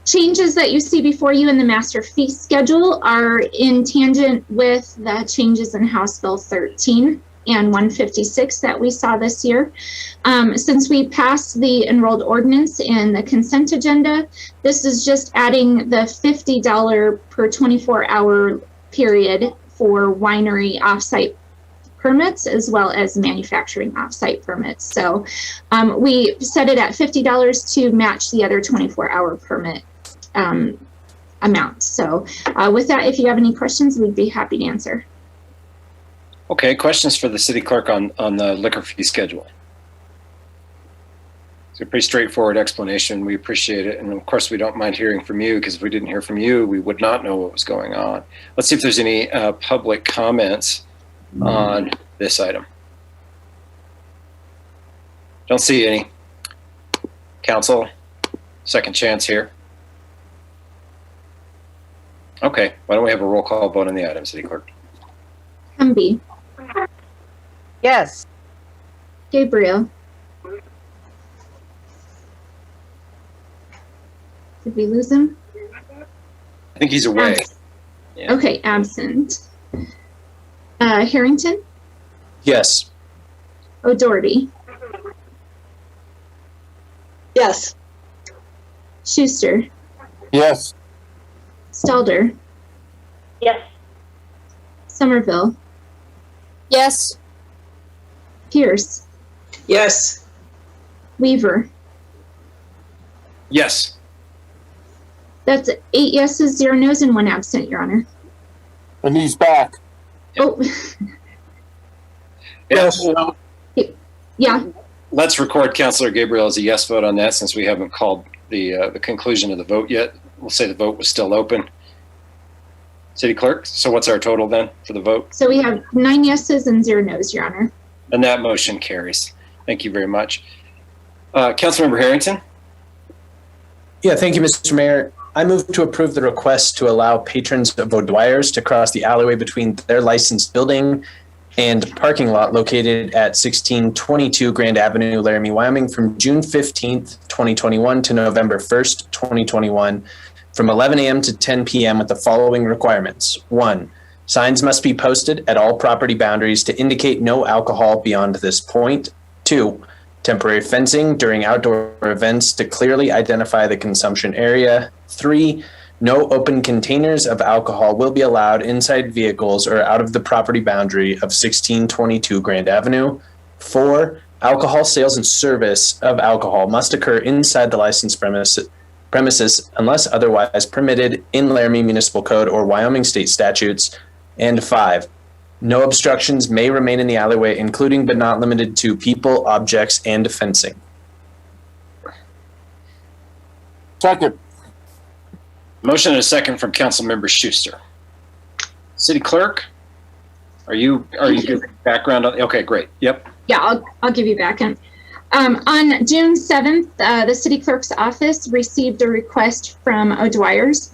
changes that you see before you in the master fee schedule are in tangent with the changes in House Bill 13 and 156 that we saw this year. Since we passed the enrolled ordinance and the consent agenda, this is just adding the $50 per 24-hour period for winery offsite permits as well as manufacturing offsite permits. So we set it at $50 to match the other 24-hour permit amount. So with that, if you have any questions, we'd be happy to answer. Okay, questions for the City Clerk on the liquor fee schedule? It's a pretty straightforward explanation. We appreciate it. And of course, we don't mind hearing from you, because if we didn't hear from you, we would not know what was going on. Let's see if there's any public comments on this item. Don't see any. Council, second chance here. Okay, why don't we have a roll call vote on the item, City Clerk? Cumbie. Yes. Gabriel. Did we lose him? I think he's away. Yeah. Okay, absent. Harrington, Yes. O'Doherty, Yes. Schuster, Yes. Stelder, Yes. Somerville, Yes. Pierce, Yes. Weaver. Yes. That's 8 yeses, 0 nos, and 1 absent, Your Honor. And he's back. Oh, Yes. Well, yeah. let's record Councilor Gabriel as a yes vote on that, since we haven't called the conclusion of the vote yet. We'll say the vote was still open. City Clerk, so what's our total then for the vote? So we have 9 yeses and 0 nos, Your Honor. And that motion carries. Thank you very much. Councilmember Harrington? Yeah, thank you, Mr. Mayor. I move to approve the request to allow patrons of O'Dwyer's to cross the alleyway between their licensed building and parking lot located at 1622 Grand Avenue, Laramie, Wyoming, from June 15th, 2021 to November 1st, 2021, from 11 a.m. to 10 p.m. with the following requirements. 1. Signs must be posted at all property boundaries to indicate no alcohol beyond this point. 2. Temporary fencing during outdoor events to clearly identify the consumption area. 3. No open containers of alcohol will be allowed inside vehicles or out of the property boundary of 1622 Grand Avenue. 4. Alcohol sales and service of alcohol must occur inside the licensed premises unless otherwise permitted in Laramie Municipal Code or Wyoming state statutes. And 5. No obstructions may remain in the alleyway, including but not limited to people, objects, and fencing. Second. Motion and a second from Councilmember Schuster. City Clerk, are you giving background on? Okay, great. Yep. Yeah, I'll give you back. On June 7th, the City Clerk's office received a request from O'Dwyer's.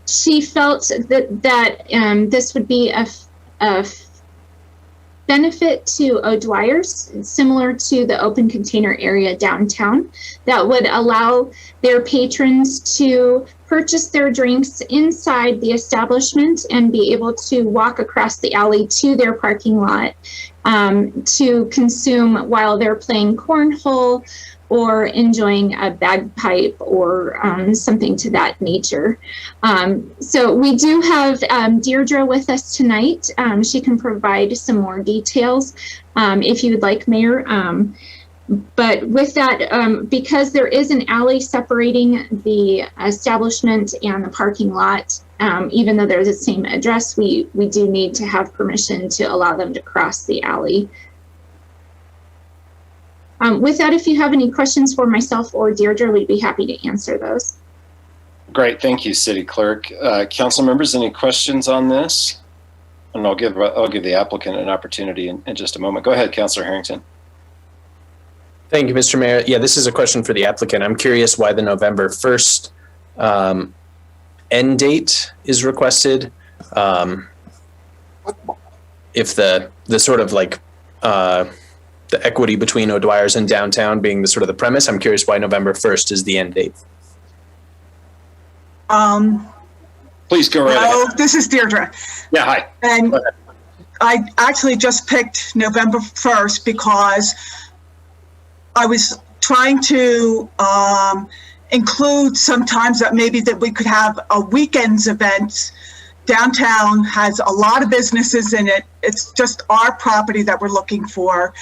She felt that this would be a benefit to O'Dwyer's, similar to the open container area downtown, that would allow their patrons to purchase their drinks inside the establishment and be able to walk across the alley to their parking lot to consume while they're playing cornhole or enjoying a bagpipe or something to that nature. So we do have Deirdre with us tonight. She can provide some more details if you would like, Mayor. But with that, because there is an alley separating the establishment and the parking lot, even though they're the same address, we do need to have permission to allow them to cross the alley. With that, if you have any questions for myself or Deirdre, we'd be happy to answer those. Great, thank you, City Clerk. Council members, any questions on this? And I'll give the applicant an opportunity in just a moment. Go ahead, Councilor Harrington. Thank you, Mr. Mayor. Yeah, this is a question for the applicant. I'm curious why the November 1st end date is requested. If the sort of like the equity between O'Dwyer's and downtown being the sort of the premise, I'm curious why November 1st is the end date. Please go right ahead. This is Deirdre. Yeah, hi. And I actually just picked November 1st because I was trying to include sometimes that maybe that we could have a weekends event. Downtown has a lot of businesses in it. It's just our property that we're looking for.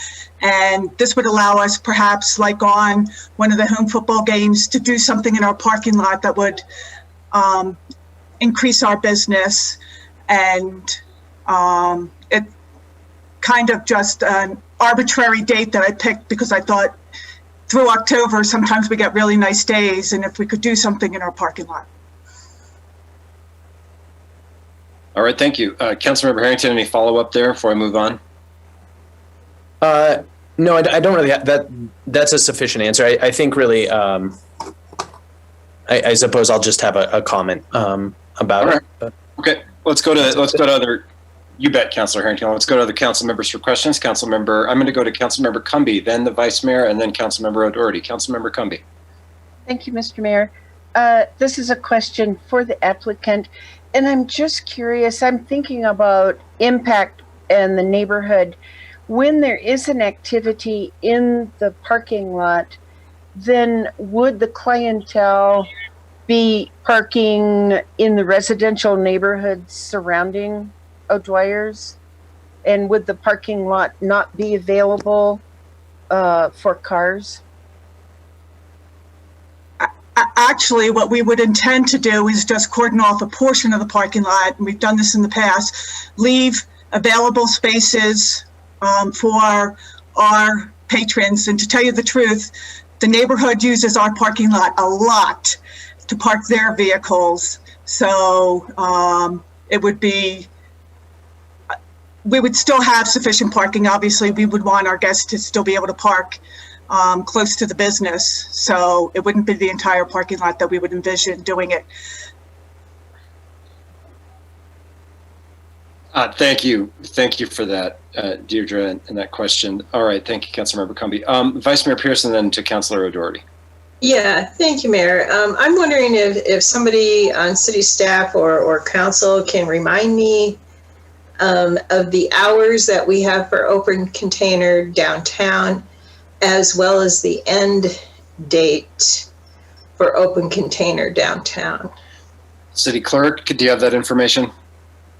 And this would allow us perhaps like on one of the home football games to do something in our parking lot that would increase our business. And it kind of just an arbitrary date that I picked because I thought through October, sometimes we get really nice days. And if we could do something in our parking lot. All right, thank you. Councilmember Harrington, any follow-up there before I move on? No, I don't really have that. That's a sufficient answer. I think really, I suppose I'll just have a comment about right. it. Okay, let's go to other. You bet, Councilor Harrington. Let's go to other council members for questions. I'm going to go to Councilmember Cumby, then the Vice Mayor, and then Councilmember O'Doherty. Councilmember Cumby. Thank you, Mr. Mayor. This is a question for the applicant. And I'm just curious, I'm thinking about impact and the neighborhood. When there is an activity in the parking lot, then would the clientele be parking in the residential neighborhoods surrounding O'Dwyer's? And would the parking lot not be available for cars? Actually, what we would intend to do is just cordon off a portion of the parking lot, and we've done this in the past, leave available spaces for our patrons. And to tell you the truth, the neighborhood uses our parking lot a lot to park their vehicles. So it would be, we would still have sufficient parking. Obviously, we would want our guests to still be able to park close to the business. So it wouldn't be the entire parking lot that we would envision doing it. Thank you. Thank you for that, Deirdre, and that question. All right. Thank you, Councilmember Cumby. Vice Mayor Pearson, then to Councilor O'Doherty. Yeah, thank you, Mayor. I'm wondering if somebody on city staff or council can remind me of the hours that we have for open container downtown, as well as the end date for open container downtown. City Clerk, do you have that information?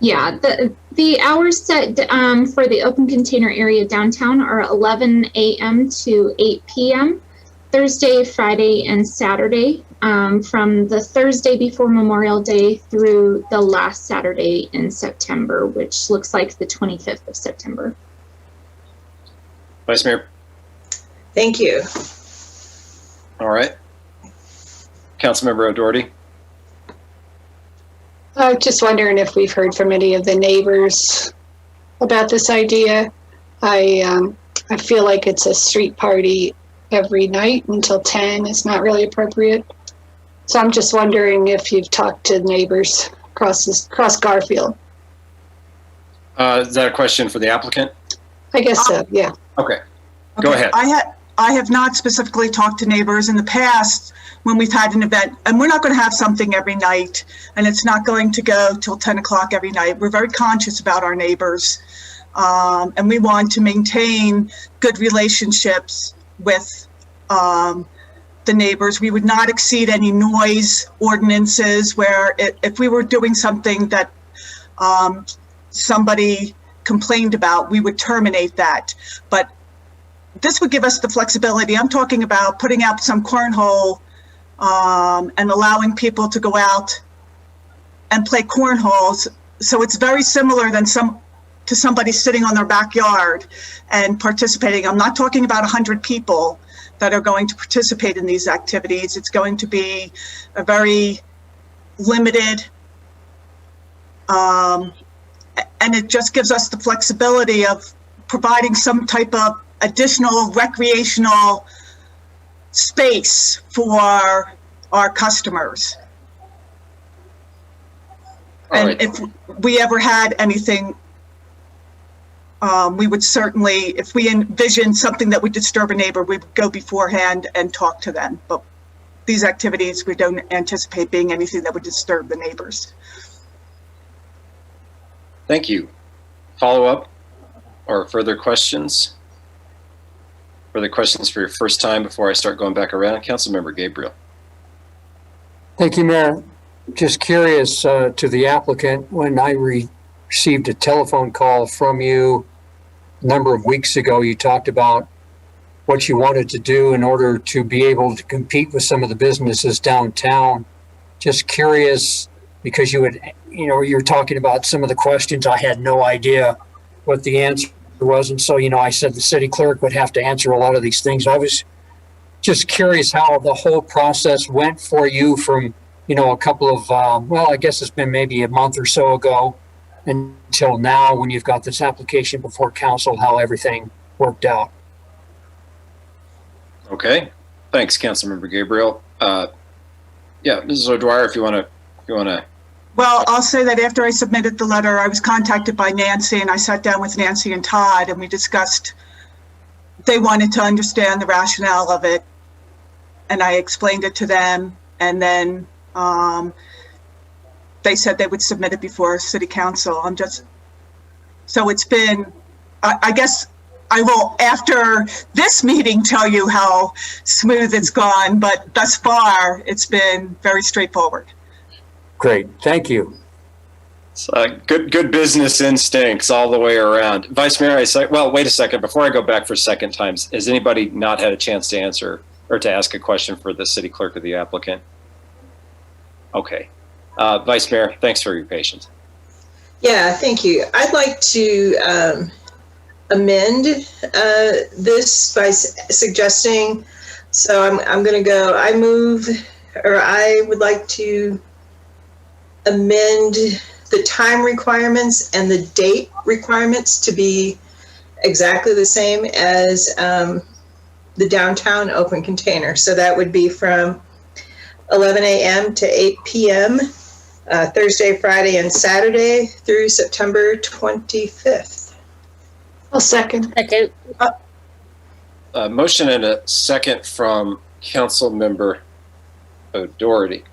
Yeah, the hours set for the open container area downtown are 11 a.m. to 8 p.m. Thursday, Friday, and Saturday, from the Thursday before Memorial Day through the last Saturday in September, which looks like the 25th of September. Vice Mayor. Thank you. All right. Councilmember O'Doherty. I was just wondering if we've heard from any of the neighbors about this idea. I feel like it's a street party every night until 10 is not really appropriate. So I'm just wondering if you've talked to neighbors across Garfield. Is that a question for the applicant? I guess so, yeah. Okay. Go ahead. I have not specifically talked to neighbors in the past when we've had an event, and we're not going to have something every night, and it's not going to go till 10 o'clock every night. We're very conscious about our neighbors, and we want to maintain good relationships with the neighbors. We would not exceed any noise ordinances where if we were doing something that somebody complained about, we would terminate that. But this would give us the flexibility. I'm talking about putting out some cornhole and allowing people to go out and play cornholes. So it's very similar to somebody sitting on their backyard and participating. I'm not talking about 100 people that are going to participate in these activities. It's going to be a very limited, and it just gives us the flexibility of providing some type of additional recreational space for our customers. And if we ever had anything, we would certainly, if we envision something that would disturb a neighbor, we'd go beforehand and talk to them. But these activities, we don't anticipate being anything that would disturb the neighbors. Thank you. Follow up or further questions? Further questions for your first time before I start going back around? Councilmember Gabriel. Thank you, Mayor. Just curious to the applicant, when I received a telephone call from you a number of weeks ago, you talked about what you wanted to do in order to be able to compete with some of the businesses downtown. Just curious, because you're talking about some of the questions. I had no idea what the answer was. And so, I said the city clerk would have to answer a lot of these things. I was just curious how the whole process went for you from, a couple of, I guess it's been maybe a month or so ago until now when you've got this application before council, how everything worked out. Okay. Thanks, Councilmember Gabriel. Mrs. O'Dwyer, if you want to. Well, I'll say that after I submitted the letter, I was contacted by Nancy, and I sat down with Nancy and Todd, and we discussed, they wanted to understand the rationale of it, and I explained it to them, and then they said they would submit it before city council. So it's been, I guess I will, after this meeting, tell you how smooth it's gone, but thus far, it's been very straightforward. Great, thank you. Good business instincts all the way around. Vice Mayor, well, wait a second. Before I go back for a second time, has anybody not had a chance to answer or to ask a question for the city clerk or the applicant? Okay. Vice Mayor, thanks for your patience. Yeah, thank you. I'd like to amend this by suggesting, so I'm going to go, I would like to amend the time requirements and the date requirements to be exactly the same as the downtown open container. So that would be from 11 a.m. to 8 p.m. Thursday, Friday, and Saturday through September 25th. I'll second. Second. Motion and a second from Council Member O'Doherty.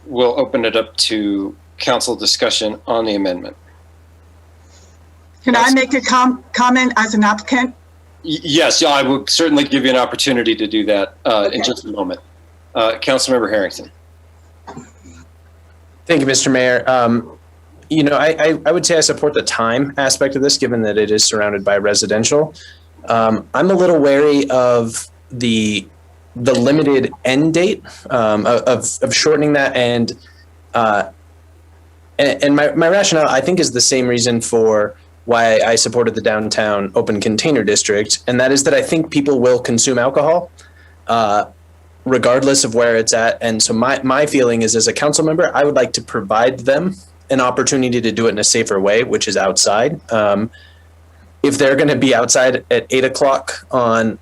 We'll open it up to council discussion on the amendment. Can I make a comment as an applicant? Yes, yeah, I will certainly give you an opportunity to do that in just a moment. Councilmember Harrington. Thank you, Mr. Mayor. I would say I support the time aspect of this, given that it is surrounded by residential. I'm a little wary of the limited end date of shortening that, and my rationale, I think, is the same reason for why I supported the downtown open container district, and that is that I think people will consume alcohol regardless of where it's at. And so my feeling is, as a council member, I would like to provide them an opportunity to do it in a safer way, which is outside. If they're going to be outside at 8 o'clock on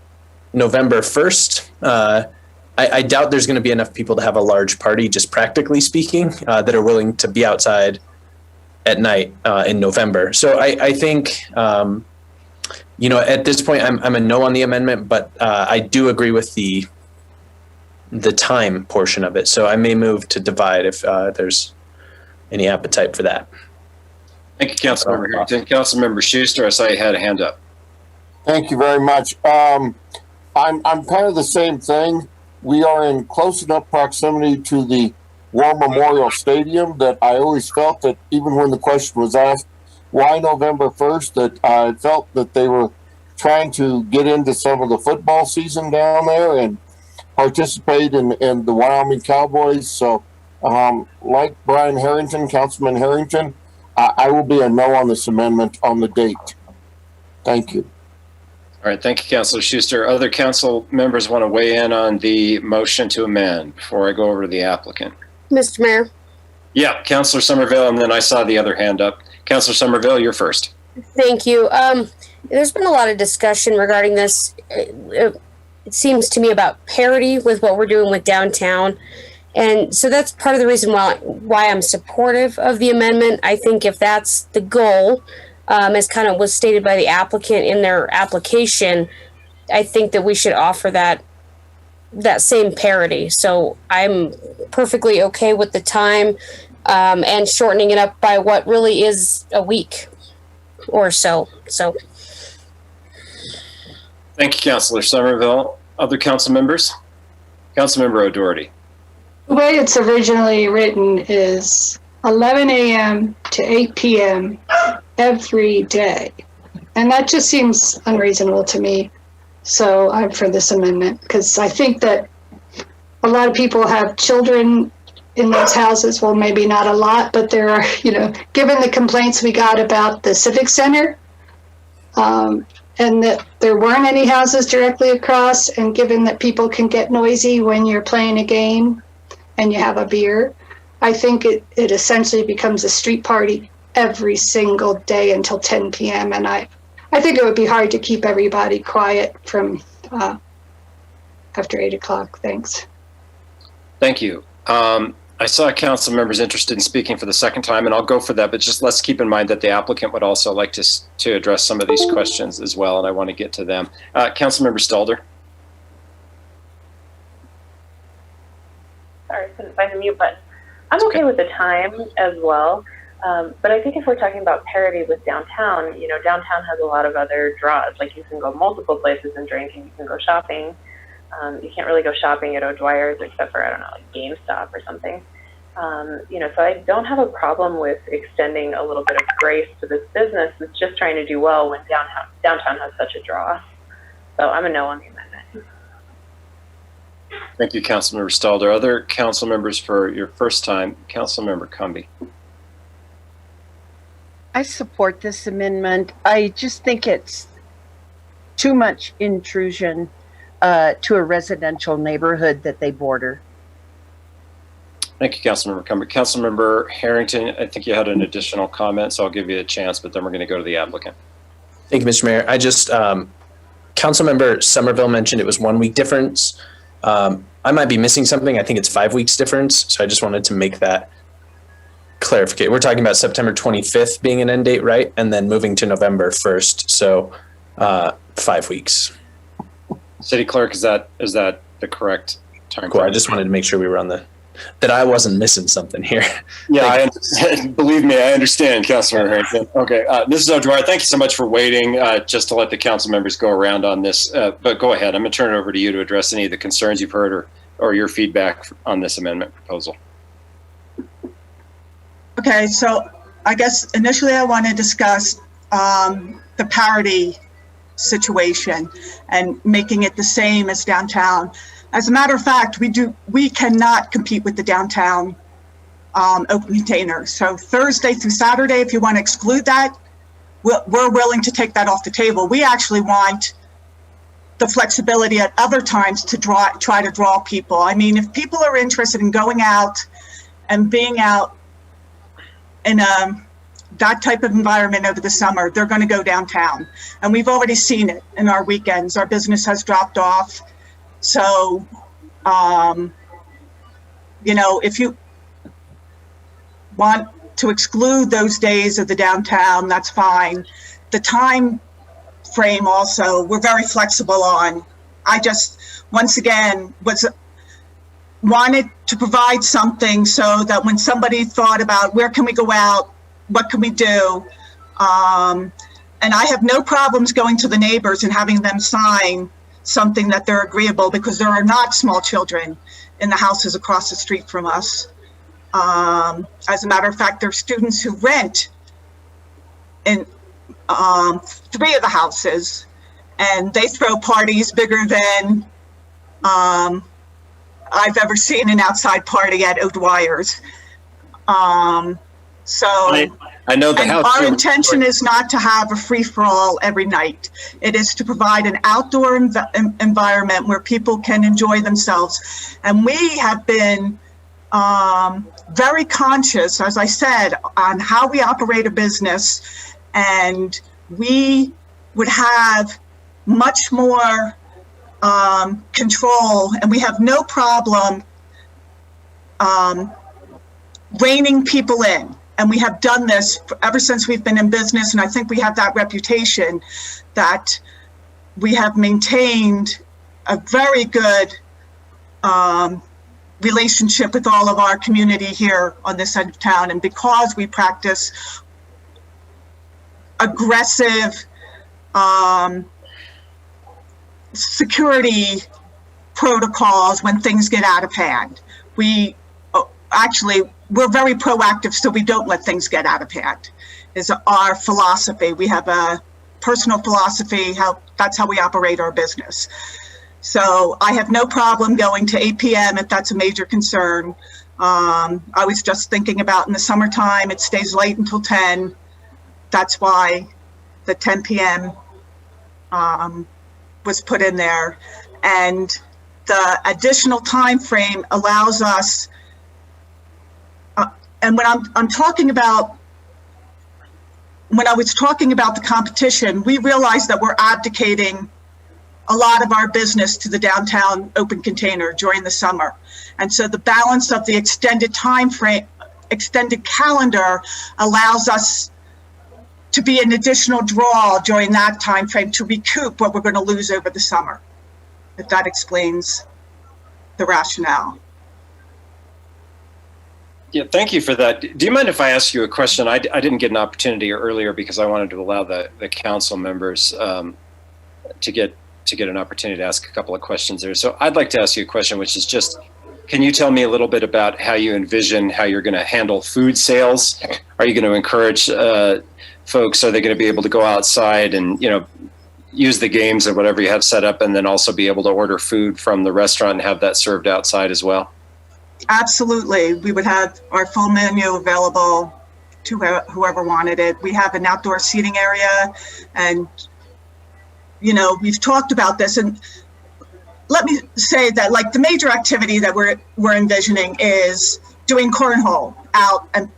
November 1st, I doubt there's going to be enough people to have a large party, just practically speaking, that are willing to be outside at night in November. So I think, at this point, I'm a no on the amendment, but I do agree with the time portion of it. So I may move to divide if there's any appetite for that. Thank you, Councilmember Harrington. Councilmember Schuster, I saw you had a hand up. Thank you very much. I'm kind of the same thing. We are in close enough proximity to the War Memorial Stadium that I always felt that even when the question was asked, why November 1st, that I felt that they were trying to get into some of the football season down there and participate in the Wyoming Cowboys. So like Brian Harrington, Councilman Harrington, I will be a no on this amendment on the date. Thank you. All right, thank you, Councilor Schuster. Other council members want to weigh in on the motion to amend before I go over to the applicant. Mr. Mayor. Yeah, Councilor Somerville, and then I saw the other hand up. Councilor Somerville, you're first. Thank you. There's been a lot of discussion regarding this. It seems to me about parity with what we're doing with downtown. And so that's part of the reason why I'm supportive of the amendment. I think if that's the goal, as kind of was stated by the applicant in their application, I think that we should offer that same parity. So I'm perfectly okay with the time and shortening it up by what really is a week or so. Thank you, Councilor Somerville. Other council members? Councilmember O'Doherty. The way it's originally written is 11 a.m. to 8 p.m. every day. And that just seems unreasonable to me. So I'm for this amendment because I think that a lot of people have children in those houses. Well, maybe not a lot, but there are, given the complaints we got about the Civic Center, and that there weren't any houses directly across, and given that people can get noisy when you're playing a game and you have a beer, I think it essentially becomes a street party every single day until 10 p.m. And I think it would be hard to keep everybody quiet from after 8 o'clock. Thanks. Thank you. I saw council members interested in speaking for the second time, and I'll go for that, but just let's keep in mind that the applicant would also like to address some of these questions as well, and I want to get to them. Councilmember Stalder. Sorry, find the mute button. I'm okay with the time as well. But I think if we're talking about parity with downtown, you know, downtown has a lot of other draws. Like you can go multiple places and drink, and you can go shopping. You can't really go shopping at O'Dwyer's except for, I don't know, like GameStop or something. You know, so I don't have a problem with extending a little bit of grace to this business that's just trying to do well when downtown has such a draw. So I'm a no on the amendment. Thank you, Councilmember Stalder. Other council members for your first time? Councilmember Cumby. I support this amendment. I just think it's too much intrusion to a residential neighborhood that they border. Thank you, Councilmember Cumby. Councilmember Harrington, I think you had an additional comment, so I'll give you a chance, but then we're going to go to the applicant. Thank you, Mr. Mayor. I just, Councilmember Somerville mentioned it was 1 week difference. I might be missing something. I think it's 5 weeks difference. So I just wanted to make that clarification. We're talking about September 25th being an end date, right? And then moving to November 1st. So 5 weeks. City Clerk, is that the correct time? Cool. I just wanted to make sure we were on that I wasn't missing something here. Yeah, believe me, I understand, Councilmember Harrington. Okay, Mrs. O'Dwyer, thank you so much for waiting, just to let the council members go around on this. But go ahead, I'm going to turn it over to you to address any of the concerns you've heard or your feedback on this amendment proposal. Okay, so I guess initially I want to discuss the parity situation and making it the same as downtown. As a matter of fact, we cannot compete with the downtown open container. So Thursday through Saturday, if you want to exclude that, we're willing to take that off the table. We actually want the flexibility at other times to try to draw people. I mean, if people are interested in going out and being out in that type of environment over the summer, they're going to go downtown. And we've already seen it in our weekends. Our business has dropped off. So, you know, if you want to exclude those days of the downtown, that's fine. The time frame also, we're very flexible on. I just, once again, wanted to provide something so that when somebody thought about where can we go out, what can we do? And I have no problems going to the neighbors and having them sign something that they're agreeable, because there are not small children in the houses across the street from us. As a matter of fact, there are students who rent in 3 of the houses, and they throw parties bigger than I've ever seen an outside party at O'Dwyer's. So I know the house. Our intention is not to have a free-for-all every night. It is to provide an outdoor environment where people can enjoy themselves. And we have been very conscious, as I said, on how we operate a business, and we would have much more control, and we have no problem reining people in. And we have done this ever since we've been in business, and I think we have that reputation that we have maintained a very good relationship with all of our community here on this side of town. And because we practice aggressive security protocols when things get out of hand, we're very proactive, so we don't let things get out of hand, is our philosophy. We have a personal philosophy, that's how we operate our business. So I have no problem going to 8 p.m. if that's a major concern. I was just thinking about in the summertime, it stays late until 10. That's why the 10 p.m. Was put in there. And the additional time frame allows us, and when I'm talking about, when I was talking about the competition, we realized that we're abdicating a lot of our business to the downtown open container during the summer. And so the balance of the extended time frame, extended calendar allows us to be an additional draw during that time frame to recoup what we're going to lose over the summer, if that explains the rationale. Yeah, thank you for that. Do you mind if I ask you a question? I didn't get an opportunity earlier because I wanted to allow the council members to get an opportunity to ask a couple of questions there. So I'd like to ask you a question, which is just, can you tell me a little bit about how you envision how you're going to handle food sales? Are you going to encourage folks? Are they going to be able to go outside and, you know, use the games or whatever you have set up, and then also be able to order food from the restaurant and have that served outside as well? Absolutely. We would have our full menu available to whoever wanted it. We have an outdoor seating area, and, you know, we've talked about this, and let me say that, like, the major activity that we're envisioning is doing cornhole out and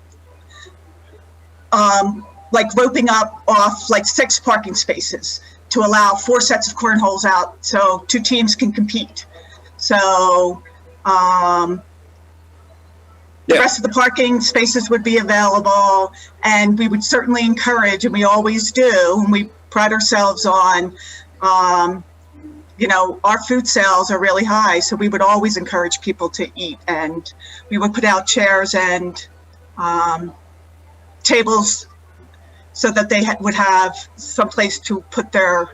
like roping up off like 6 parking spaces to allow 4 sets of cornholes out so 2 teams can compete. So the rest of the parking spaces would be available, and we would certainly encourage, and we always do, and we pride ourselves on, you know, our food sales are really high, so we would always encourage people to eat, and we would put out chairs and tables so that they would have some place to put their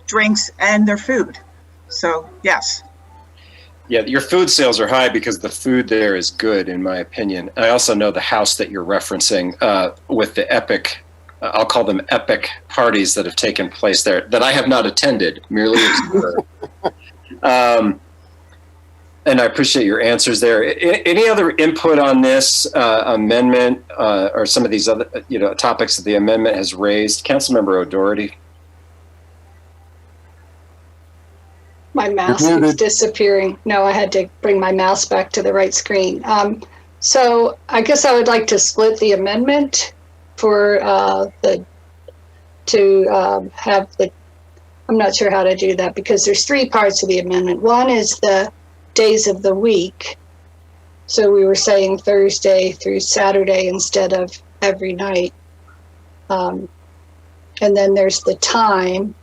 drinks and their food. So, yes. Yeah, your food sales are high because the food there is good, in my opinion. I also know the house that you're referencing with the epic, I'll call them epic parties that have taken place there that I have not attended, merely observed. And I appreciate your answers there. Any other input on this amendment or some of these other, you know, topics that the amendment has raised? Councilmember O'Doherty. My mouse is disappearing. No, I had to bring my mouse back to the right screen. So I guess I would like to split the amendment for have the, I'm not sure how to do that because there's 3 parts of the amendment. One is the days of the week. So we were saying Thursday through Saturday instead of every night. And then there's the time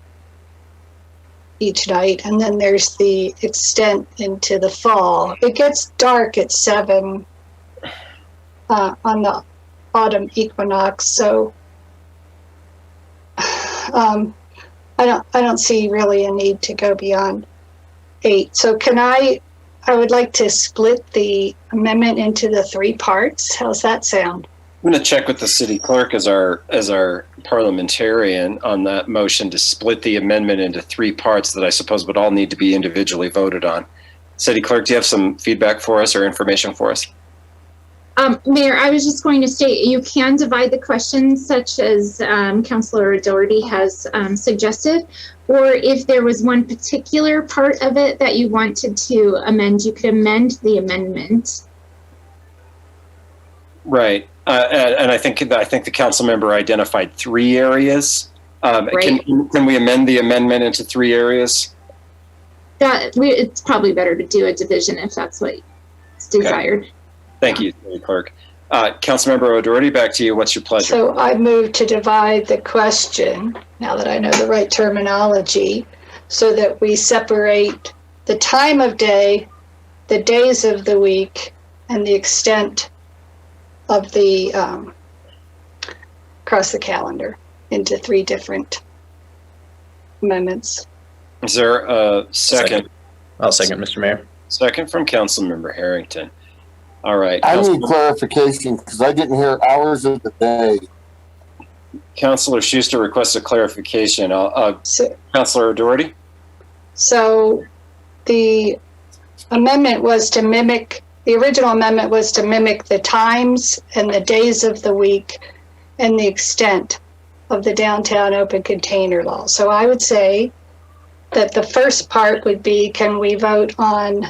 each night, and then there's the extent into the fall. It gets dark at 7 on the autumn equinox, so I don't see really a need to go beyond 8. So I would like to split the amendment into the 3 parts. How's that sound? I'm going to check with the city clerk as our parliamentarian on that motion to split the amendment into 3 parts that I suppose would all need to be individually voted on. City clerk, do you have some feedback for us or information for us? Mayor, I was just going to state you can divide the questions such as Councilor Doherty has suggested, or if there was one particular part of it that you wanted to amend, you could amend the amendment. Right. And I think the council member identified 3 areas. Right. Can we amend the amendment into 3 areas? It's probably better to do a division if that's what's desired. Okay. Thank you, City Clerk. Councilmember O'Doherty, back to you. What's your pleasure? So I move to divide the question, now that I know the right terminology, so that we separate the time of day, the days of the week, and the extent of the across the calendar into 3 different amendments. Is there a second? I'll second, Mr. Mayor. Second from Councilmember Harrington. All right. I need clarification because I didn't hear hours of the day. Councilor Schuster requests a clarification. Councilor O'Doherty? So the amendment was to mimic, the original amendment was to mimic the times and the days of the week and the extent of the downtown open container law. So I would say that the first part would be, can we vote on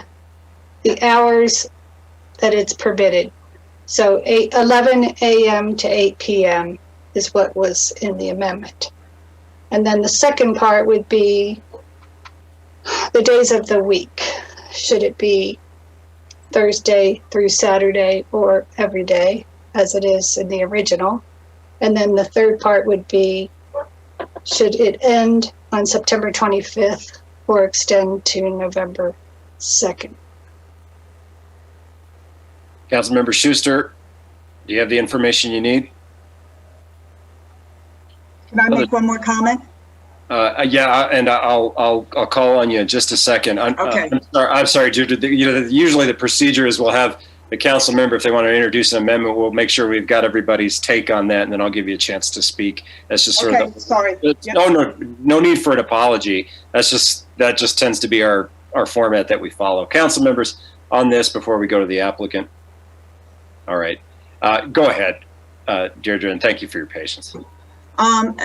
the hours that it's permitted? So 11 a.m. to 8 p.m. is what was in the amendment. And then the second part would be the days of the week. Should it be Thursday through Saturday or every day as it is in the original? And then the third part would be, should it end on September 25th or extend to November 2nd? Councilmember Schuster, do you have the information you need? Can I make one more comment? Yeah, and I'll call on you in just a second. Okay. I'm sorry, Jude. Usually the procedure is we'll have the council member, if they want to introduce an amendment, we'll make sure we've got everybody's take on that, and then I'll give you a chance to speak. That's just sort of sorry. No need for an apology. That just tends to be our format that we follow. Council members, on this before we go to the applicant. All right, go ahead, Deirdre, and thank you for your patience. And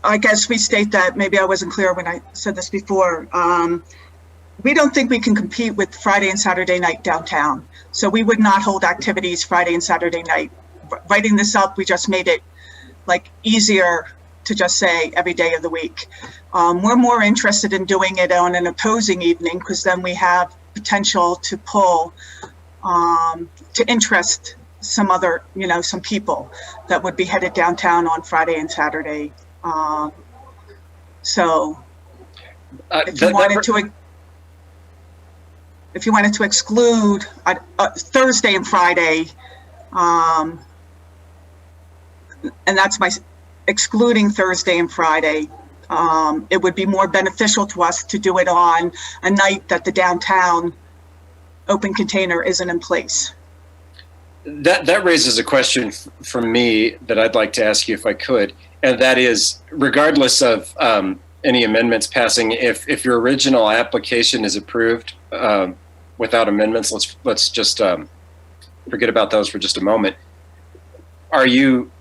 I guess restate that maybe I wasn't clear when I said this before. We don't think we can compete with Friday and Saturday night downtown. So we would not hold activities Friday and Saturday night. Writing this up, we just made it like easier to just say every day of the week. We're more interested in doing it on an opposing evening because then we have potential to pull, to interest some other, some people that would be headed downtown on Friday and Saturday. So if you wanted to exclude Thursday and Friday, and that's my excluding Thursday and Friday, it would be more beneficial to us to do it on a night that the downtown open container isn't in place. That raises a question from me that I'd like to ask you if I could, and that is, regardless of any amendments passing, if your original application is approved without amendments, let's just forget about those for just a moment. Are you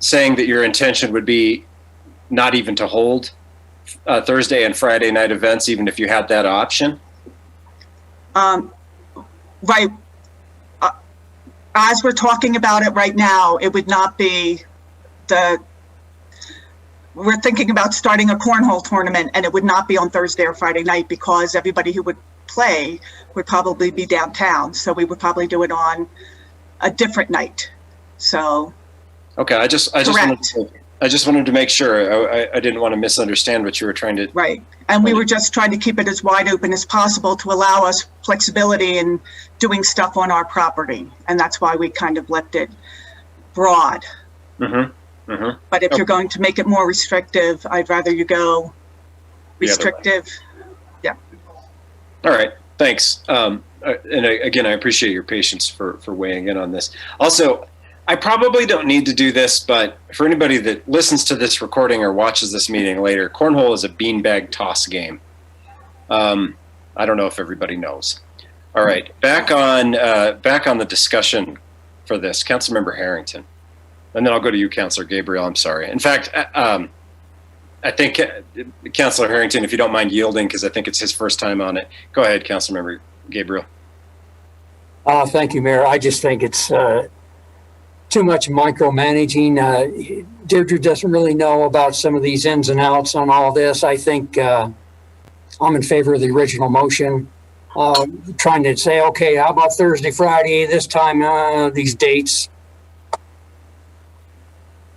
saying that your intention would be not even to hold Thursday and Friday night events, even if you had that option? Right. As we're talking about it right now, it would not be we're thinking about starting a cornhole tournament, and it would not be on Thursday or Friday night because everybody who would play would probably be downtown. So we would probably do it on a different night. So. Okay, I just wanted to make sure. I didn't want to misunderstand what you were trying to. Right, and we were just trying to keep it as wide open as possible to allow us flexibility in doing stuff on our property, and that's why we kind of left it broad. Mm-hmm. Mm-hmm. But if you're going to make it more restrictive, I'd rather you go restrictive. Yeah. All right. Thanks. And again, I appreciate your patience for weighing in on this. Also, I probably don't need to do this, but for anybody that listens to this recording or watches this meeting later, cornhole is a beanbag toss game. I don't know if everybody knows. All right, back on the discussion for this, Councilmember Harrington, and then I'll go to you, Councilor Gabriel. I'm sorry. In fact, I think Councilor Harrington, if you don't mind yielding, because I think it's his first time on it. Go ahead, Councilmember Gabriel. Thank you, Mayor. I just think it's too much micromanaging. Deirdre doesn't really know about some of these ins and outs on all this. I think I'm in favor of the original motion. Trying to say, okay, how about Thursday, Friday, this time, these dates.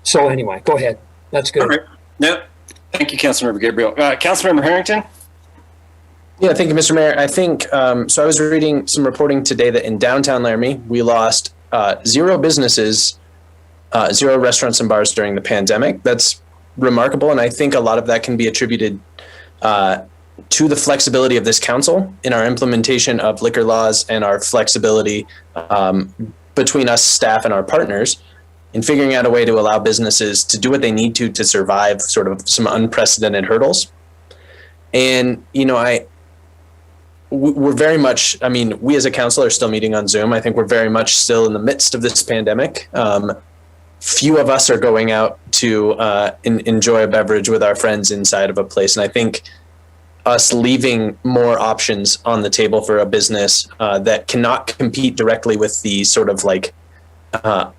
So anyway, go ahead. That's good. All right. Yep. Thank you, Councilmember Gabriel. Councilmember Harrington? Yeah, thank you, Mr. Mayor. I think, so I was reading some reporting today that in downtown Laramie, we lost 0 businesses, 0 restaurants and bars during the pandemic. That's remarkable, and I think a lot of that can be attributed to the flexibility of this council in our implementation of liquor laws and our flexibility between us, staff, and our partners in figuring out a way to allow businesses to do what they need to survive sort of some unprecedented hurdles. And, we're very much, we as a council are still meeting on Zoom. I think we're very much still in the midst of this pandemic. Few of us are going out to enjoy a beverage with our friends inside of a place. And I think us leaving more options on the table for a business that cannot compete directly with the sort of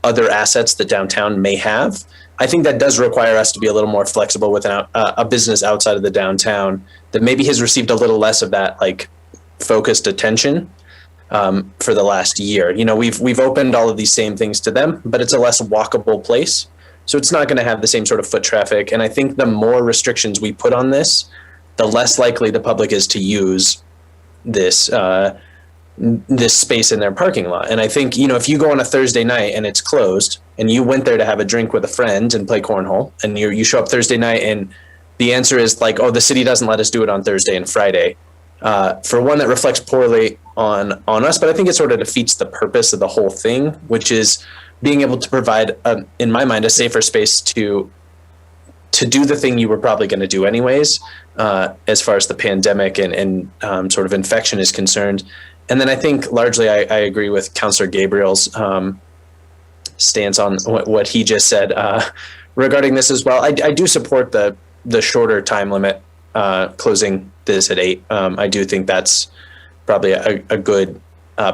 other assets that downtown may have, I think that does require us to be a little more flexible with a business outside of the downtown that maybe has received a little less of that focused attention for the last year. We've opened all of these same things to them, but it's a less walkable place. So it's not going to have the same sort of foot traffic. And I think the more restrictions we put on this, the less likely the public is to use this this space in their parking lot. And I think, if you go on a Thursday night and it's closed and you went there to have a drink with a friend and play cornhole, and you show up Thursday night and the answer is like, oh, the city doesn't let us do it on Thursday and Friday. For one, that reflects poorly on us, but I think it sort of defeats the purpose of the whole thing, which is being able to provide, in my mind, a safer space to do the thing you were probably going to do anyways, as far as the pandemic and sort of infection is concerned. And then I think largely I agree with Councillor Gabriel's stance on what he just said regarding this as well. I do support the shorter time limit, closing this at 8. I do think that's probably a good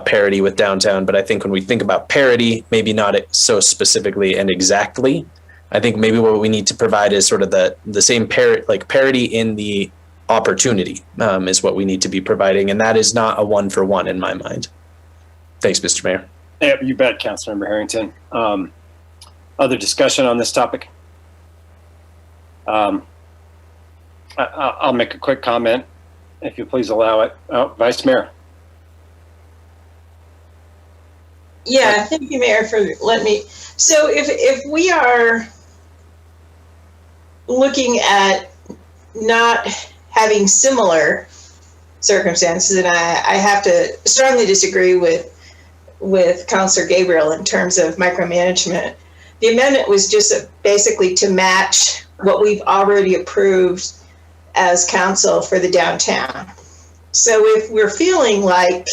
parity with downtown. But I think when we think about parity, maybe not so specifically and exactly, I think maybe what we need to provide is sort of the same parity in the opportunity is what we need to be providing. And that is not a 1-for-1 in my mind. Thanks, Mr. Mayor. Yeah, you bet, Councilmember Harrington. Other discussion on this topic? I'll make a quick comment, if you please allow it. Oh, Vice Mayor. Yeah, thank you, Mayor, for letting me. So if we are looking at not having similar circumstances, and I have to strongly disagree with Councilor Gabriel in terms of micromanagement. The amendment was just basically to match what we've already approved as council for the downtown. So if we're feeling like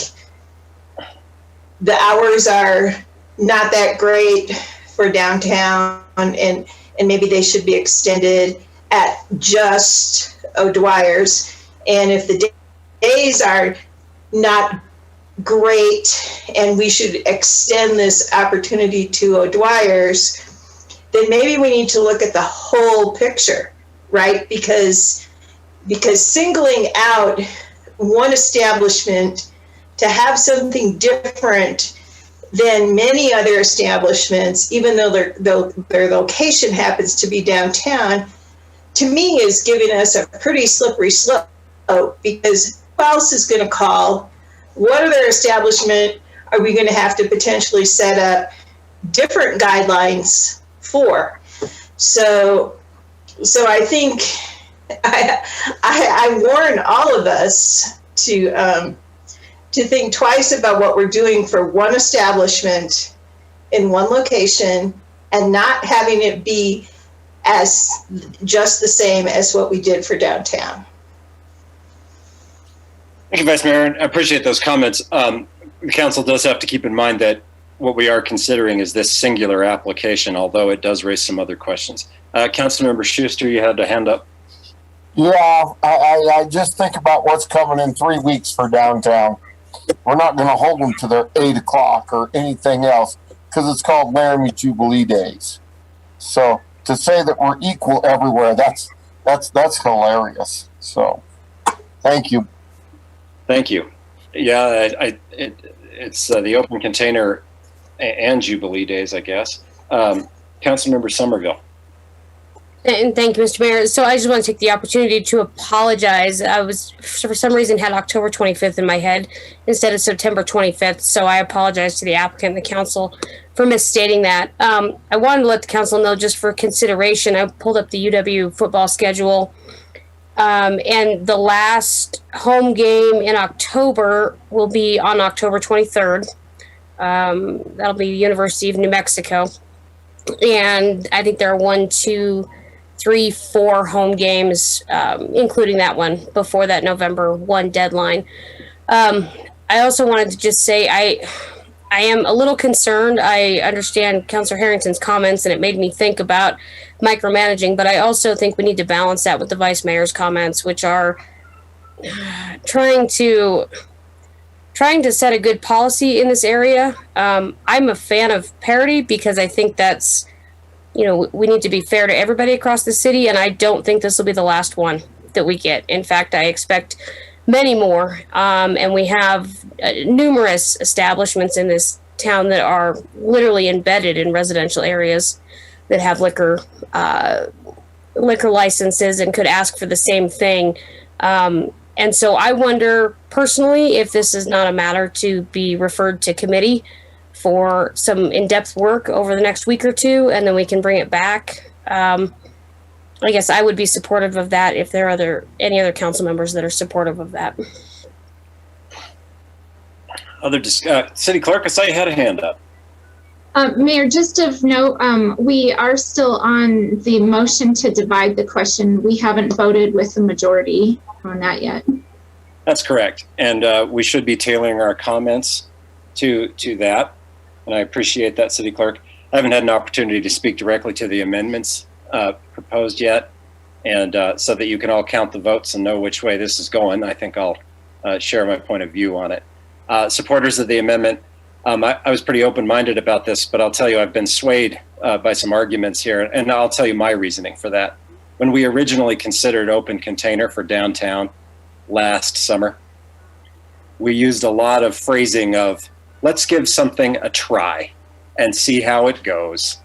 the hours are not that great for downtown and maybe they should be extended at just O'Dwyer's, and if the days are not great and we should extend this opportunity to O'Dwyer's, then maybe we need to look at the whole picture, right? Because singling out one establishment to have something different than many other establishments, even though their location happens to be downtown, to me is giving us a pretty slippery slope, because who else is going to call? What other establishment are we going to have to potentially set up different guidelines for? So I think I warn all of us to think twice about what we're doing for one establishment in one location and not having it be as just the same as what we did for downtown. Thank you, Vice Mayor. I appreciate those comments. The council does have to keep in mind that what we are considering is this singular application, although it does raise some other questions. Councilmember Schuster, you had a hand up. Yeah, I just think about what's coming in 3 weeks for downtown. We're not going to hold them to their 8 o'clock or anything else because it's called Laramie Jubilee Days. So to say that we're equal everywhere, that's hilarious. So thank you. Thank you. Yeah, it's the open container and Jubilee Days, I guess. Councilmember Somerville. And thank you, Mr. Mayor. So I just want to take the opportunity to apologize. I was, for some reason, had October 25th in my head instead of September 25th. So I apologize to the applicant and the council for misstating that. I wanted to let the council know, just for consideration, I pulled up the UW football schedule. And the last home game in October will be on October 23rd. That'll be University of New Mexico. And I think there are 1, 2, 3, 4 home games, including that one before that November 1 deadline. I also wanted to just say I am a little concerned. I understand Councilor Harrington's comments, and it made me think about micromanaging, but I also think we need to balance that with the Vice Mayor's comments, which are trying to set a good policy in this area. I'm a fan of parity because I think that's, we need to be fair to everybody across the city, and I don't think this will be the last one that we get. In fact, I expect many more, and we have numerous establishments in this town that are literally embedded in residential areas that have liquor licenses and could ask for the same thing. And And so I wonder personally if this is not a matter to be referred to committee for some in-depth work over the next week or two, and then we can bring it back. I guess I would be supportive of that if there are any other council members that are supportive of that. City Clerk, I saw you had a hand up. Mayor, just of note, we are still on the motion to divide the question. We haven't voted with the majority on that yet. That's correct. And we should be tailoring our comments to that. And I appreciate that, City Clerk. I haven't had an opportunity to speak directly to the amendments proposed yet. And so that you can all count the votes and know which way this is going, I think I'll share my point of view on it. Supporters of the amendment, I was pretty open-minded about this, but I'll tell you I've been swayed by some arguments here, and I'll tell you my reasoning for that. When we originally considered open container for downtown last summer, we used a lot of phrasing of, let's give something a try and see how it goes.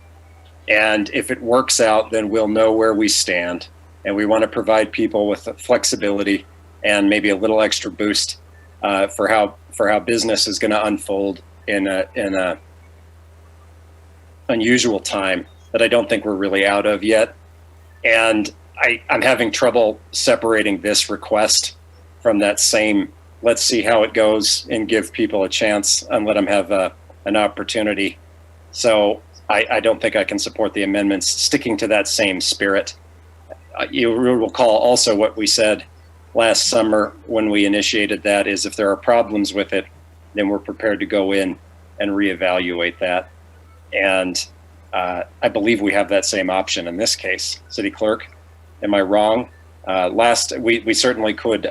And if it works out, then we'll know where we stand. And we want to provide people with flexibility and maybe a little extra boost for how business is going to unfold in a unusual time that I don't think we're really out of yet. And I'm having trouble separating this request from that same, let's see how it goes and give people a chance and let them have an opportunity. So I don't think I can support the amendments sticking to that same spirit. You will recall also what we said last summer when we initiated that is if there are problems with it, then we're prepared to go in and reevaluate that. And I believe we have that same option in this case. City Clerk, am I wrong? We certainly could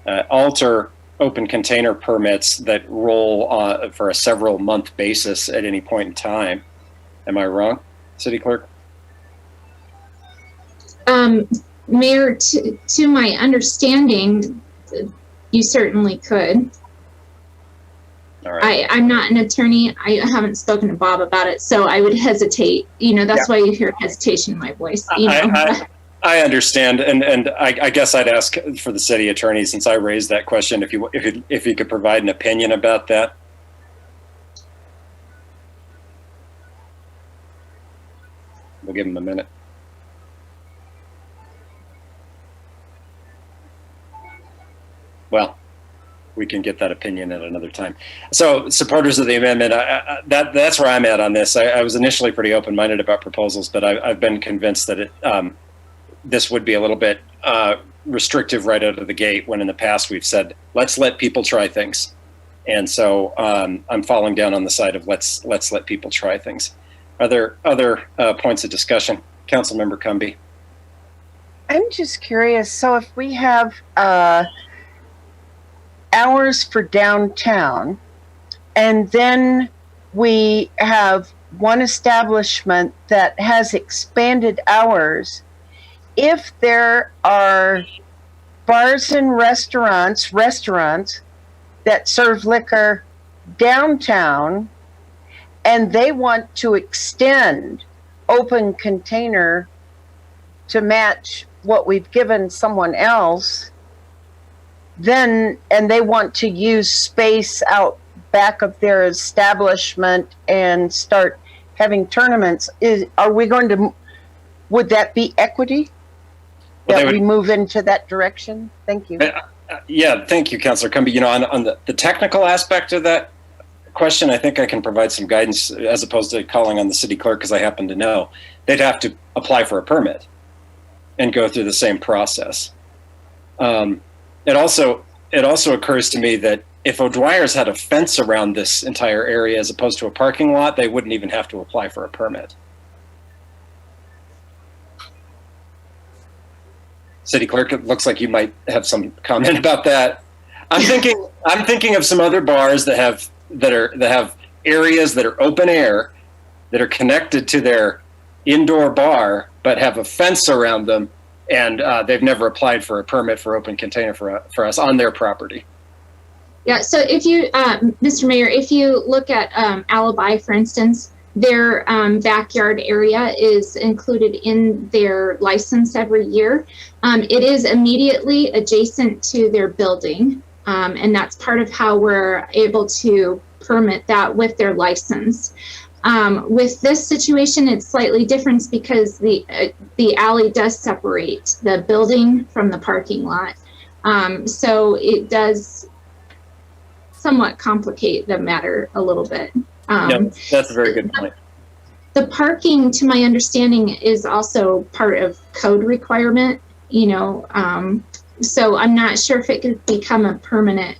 alter open container permits that roll for a several month basis at any point in time. Am I wrong, City Clerk? Mayor, to my understanding, you certainly could. All right. I'm not an attorney. I haven't spoken to Bob about it, so I would hesitate. That's why you hear hesitation in my voice. I understand, and I guess I'd ask for the city attorney, since I raised that question, if you could provide an opinion about that. We'll give him a minute. Well, we can get that opinion at another time. So, supporters of the amendment, that's where I'm at on this. I was initially pretty open-minded about proposals, but I've been convinced that this would be a little bit restrictive right out of the gate, when in the past we've said, let's let people try things. And so I'm falling down on the side of let's let people try things. Are there other points of discussion? Councilmember Cumby. I'm just curious. So if we have hours for downtown, and then we have one establishment that has expanded hours, if there are bars and restaurants that serve liquor downtown, and they want to extend open container to match what we've given someone else, then, and they want to use space out back of their establishment and start having tournaments, would that be equity? That we move into that direction? Thank you. Yeah, thank you, Councilor Cumby. On the technical aspect of that question, I think I can provide some guidance as opposed to calling on the city clerk, because I happen to know. They'd have to apply for a permit and go through the same process. It also occurs to me that if O'Dwyer's had a fence around this entire area as opposed to a parking lot, they wouldn't even have to apply for a permit. City Clerk, it looks like you might have some comment about that. I'm thinking of some other bars that have areas that are open air, that are connected to their indoor bar, but have a fence around them, and they've never applied for a permit for open container for us on their property. Yeah, so if you, Mr. Mayor, if you look at Alibi, for instance, their backyard area is included in their license every year. It is immediately adjacent to their building, and that's part of how we're able to permit that with their license. With this situation, it's slightly different because the alley does separate the building from the parking lot. So it does somewhat complicate the matter a little bit. No, that's a very good point. The parking, to my understanding, is also part of code requirement, so I'm not sure if it could become a permanent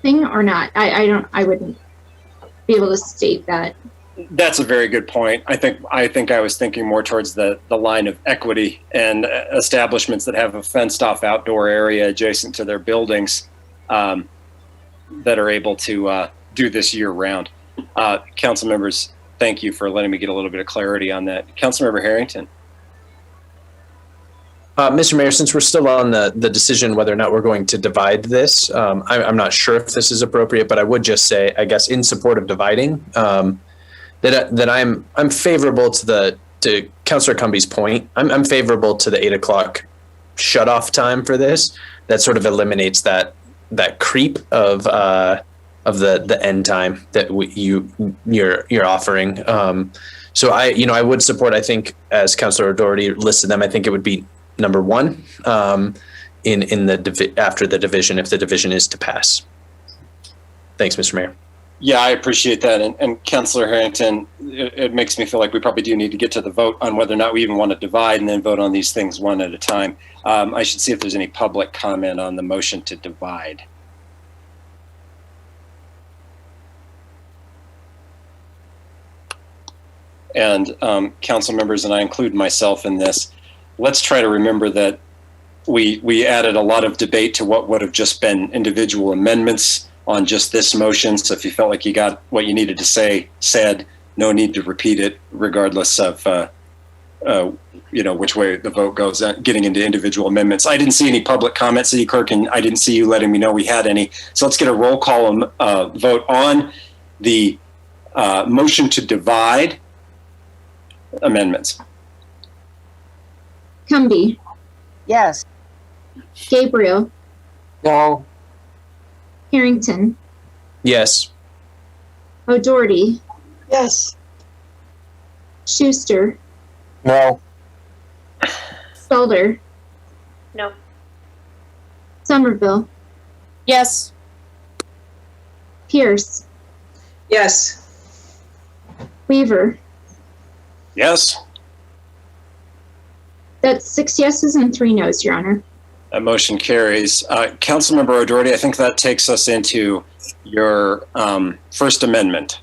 thing or not. I wouldn't be able to state that. That's a very good point. I think I was thinking more towards the line of equity and establishments that have a fenced off outdoor area adjacent to their buildings that are able to do this year round. Council members, thank you for letting me get a little bit of clarity on that. Councilmember Harrington. Mr. Mayor, since we're still on the decision whether or not we're going to divide this, I'm not sure if this is appropriate, but I would just say, I guess, in support of dividing, that I'm favorable to Councilor Cumby's point. I'm favorable to the 8 o'clock shut off time for this. That sort of eliminates that creep of the end time that you're offering. So I would support. I think as Councilor O'Doherty listed them, I think it would be number 1 in after the division, if the division is to pass. Thanks, Mr. Mayor. Yeah, I appreciate that. And Councilor Harrington, it makes me feel like we probably do need to get to the vote on whether or not we even want to divide and then vote on these things one at a time. I should see if there's any public comment on the motion to divide. And council members, and I include myself in this, let's try to remember that we added a lot of debate to what would have just been individual amendments on just this motion. So if you felt like you got what you needed to say said, no need to repeat it, regardless of which way the vote goes. Getting into individual amendments, I didn't see any public comment, City Clerk, and I didn't see you letting me know we had any. So let's get a roll call vote on the motion to divide amendments. Cumby. Yes. Gabriel. No. Harrington. Yes. O'Doherty. Yes. Schuster. No. Stalder. No. Somerville. Yes. Pierce. Yes. Weaver. Yes. That's 6 yeses and 3 noes, Your Honor. That motion carries. Councilmember O'Doherty, I think that takes us into your First Amendment.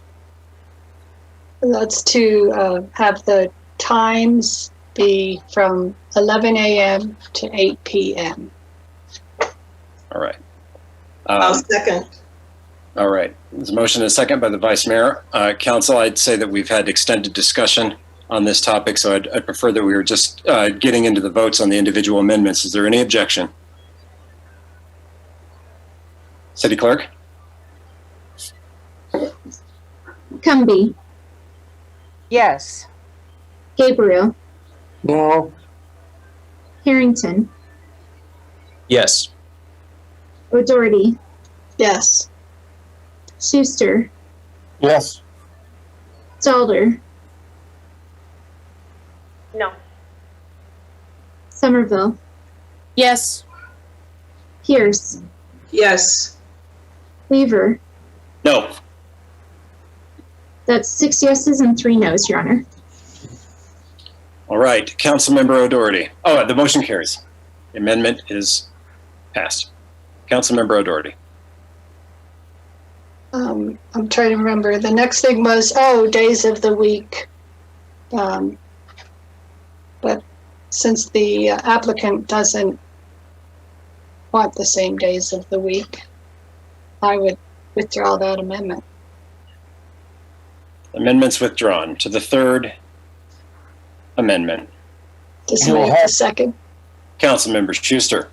That's to have the times be from 11 a.m. to 8 p.m. All right. I'll second. All right. There's a motion and a second by the Vice Mayor. Council, I'd say that we've had extended discussion on this topic, so I'd prefer that we were just getting into the votes on the individual amendments. Is there any objection? City Clerk? Cumby. Yes. Gabriel. No. Harrington. Yes. O'Doherty. Yes. Schuster. Yes. Stalder. No. Somerville. Yes. Pierce. Yes. Weaver. No. That's 6 yeses and 3 noes, Your Honor. All right. Councilmember O'Doherty. Oh, the motion carries. The amendment is passed. Councilmember O'Doherty. I'm trying to remember. The next thing was, days of the week. But since the applicant doesn't want the same days of the week, I would withdraw that amendment. Amendment's withdrawn to the third amendment. Does somebody have a second? Councilmember Schuster.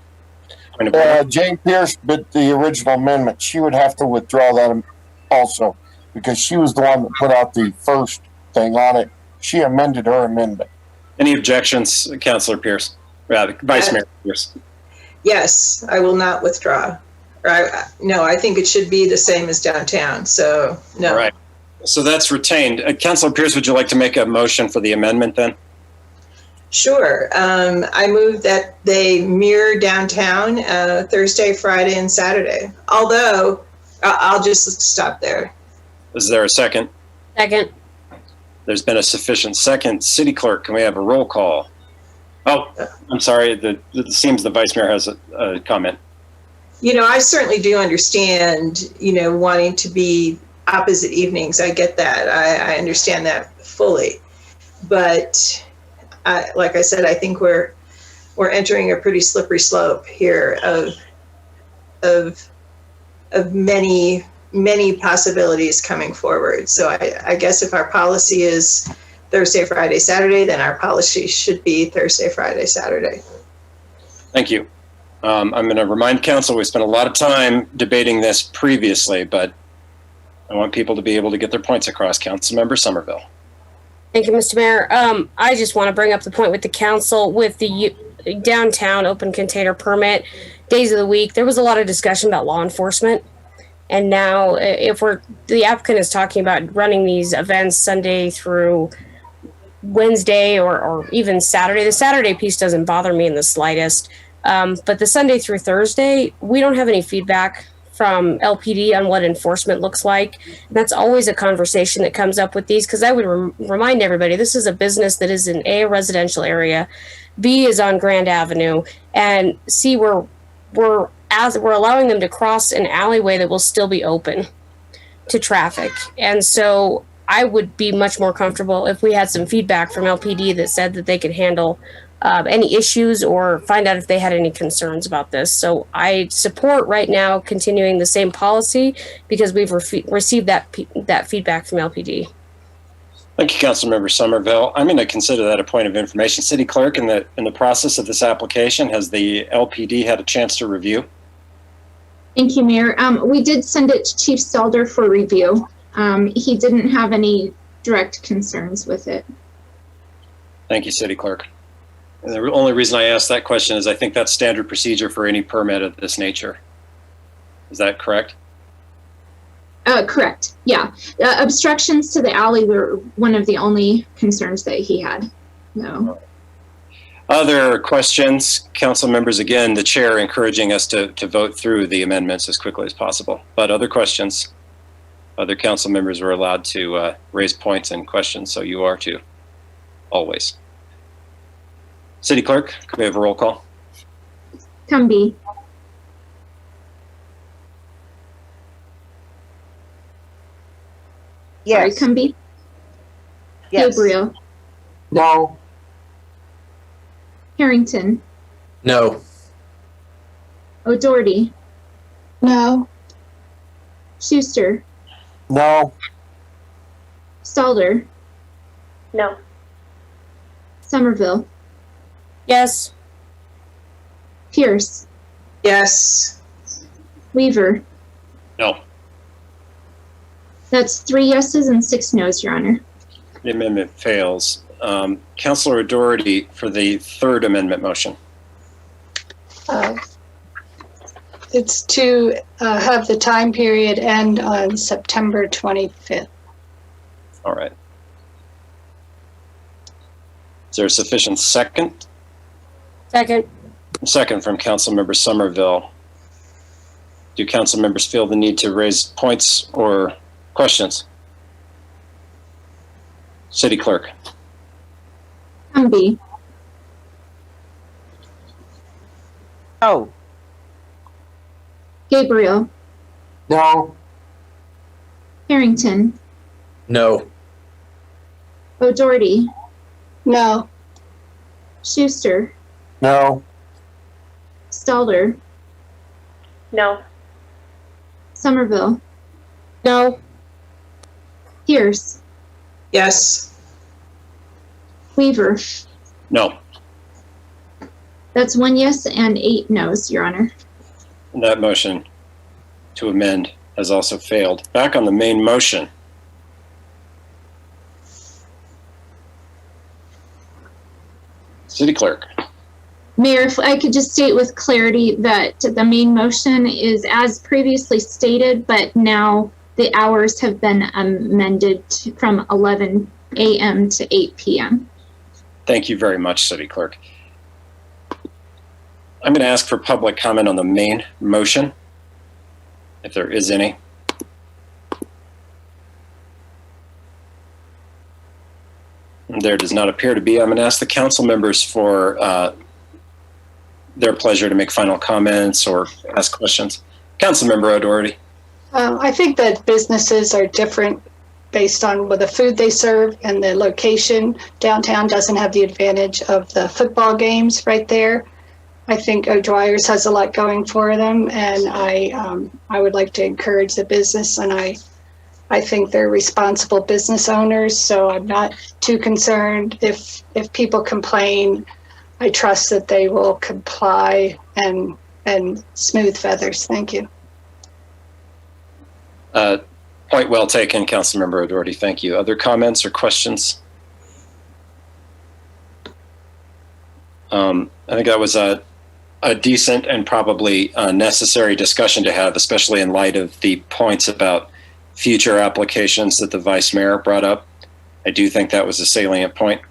Jane Pierce bit the original amendment. She would have to withdraw that also because she was the one that put out the first everything on it. She amended her amendment. Any objections, Councilor Pierce? Vice Mayor Pierce. Yes, I will not withdraw. No, I think it should be the same as downtown, so no. All right. So that's retained. Councilor Pierce, would you like to make a motion for the amendment then? Sure. I move that they mirror downtown Thursday, Friday, and Saturday. Although, I'll just stop there. Is there a second? Second. There's been a sufficient second. City Clerk, can we have a roll call? Oh, I'm sorry. It seems the Vice Mayor has a comment. You know, I certainly do understand, wanting to be opposite evenings. I get that. I understand that fully. But like I said, I think we're entering a pretty slippery slope here of many possibilities coming forward. So I guess if our policy is Thursday, Friday, Saturday, then our policy should be Thursday, Friday, Saturday. Thank you. I'm going to remind council we spent a lot of time debating this previously, but I want people to be able to get their points across. Councilmember Somerville. Thank you, Mr. Mayor. I just want to bring up the point with the council with the downtown open container permit days of the week. There was a lot of discussion about law enforcement. And now the applicant is talking about running these events Sunday through Wednesday or even Saturday. The Saturday piece doesn't bother me in the slightest. But the Sunday through Thursday, we don't have any feedback from LPD on what enforcement looks like. And that's always a conversation that comes up with these, because I would remind everybody, this is a business that is in A, residential area, B is on Grand Avenue, and C, we're allowing them to cross an alleyway that will still be open to traffic. And so I would be much more comfortable if we had some feedback from LPD that said that they could handle any issues or find out if they had any concerns about this. So I support right now continuing the same policy because we've received that feedback from LPD. Thank you, Councilmember Somerville. I'm going to consider that a point of information. City Clerk, in the process of this application, has the LPD had a chance to review? Thank you, Mayor. We did send it to Chief Stalder for review. He didn't have any direct concerns with it. Thank you, City Clerk. And the only reason I asked that question is I think that's standard procedure for any permit of this nature. Is that correct? Correct. Yeah. Obstructions to the alley were one of the only concerns that he had. No. Other questions? Council members, again, the chair encouraging us to vote through the amendments as quickly as possible. But other questions? Other council members are allowed to raise points and questions, so you are too, always. City Clerk, can we have a roll call? Cumbie. Yes. Sorry, Cumbie. Yes. Gabriel. No. Harrington. No. O'Doherty. No. Schuster. No. Stalder. No. Somerville. Yes. Pierce. Yes. Weaver. No. That's 3 yeses and 6 noes, Your Honor. The amendment fails. Councilor O'Doherty for the third amendment motion. It's to have the time period end on September 25th. All right. Is there a sufficient second? Second. Second from Councilmember Somerville. Do council members feel the need to raise points or questions? City Clerk. Cumbie. No. Gabriel. No. Harrington. No. O'Doherty. No. Schuster. No. Stalder. No. Somerville. No. Pierce. Yes. Weaver. No. That's 1 yes and 8 noes, Your Honor. And that motion to amend has also failed. Back on the main motion. City Clerk. Mayor, if I could just state with clarity that the main motion is as previously stated, but now the hours have been amended from 11 a.m. to 8 p.m. Thank you very much, City Clerk. I'm going to ask for public comment on the main motion, if there is any. There does not appear to be. I'm going to ask the council members for their pleasure to make final comments or ask questions. Councilmember O'Doherty. I think that businesses are different based on the food they serve and the location. Downtown doesn't have the advantage of the football games right there. I think O'Dwyer's has a lot going for them, and I would like to encourage the business, and I think they're responsible business owners, so I'm not too concerned. If people complain, I trust that they will comply and smooth feathers. Thank you. Point well taken, Councilmember O'Doherty. Thank you. Other comments or questions? I think that was a decent and probably necessary discussion to have, especially in light of the points about future applications that the Vice Mayor brought up. I do think that was a salient point.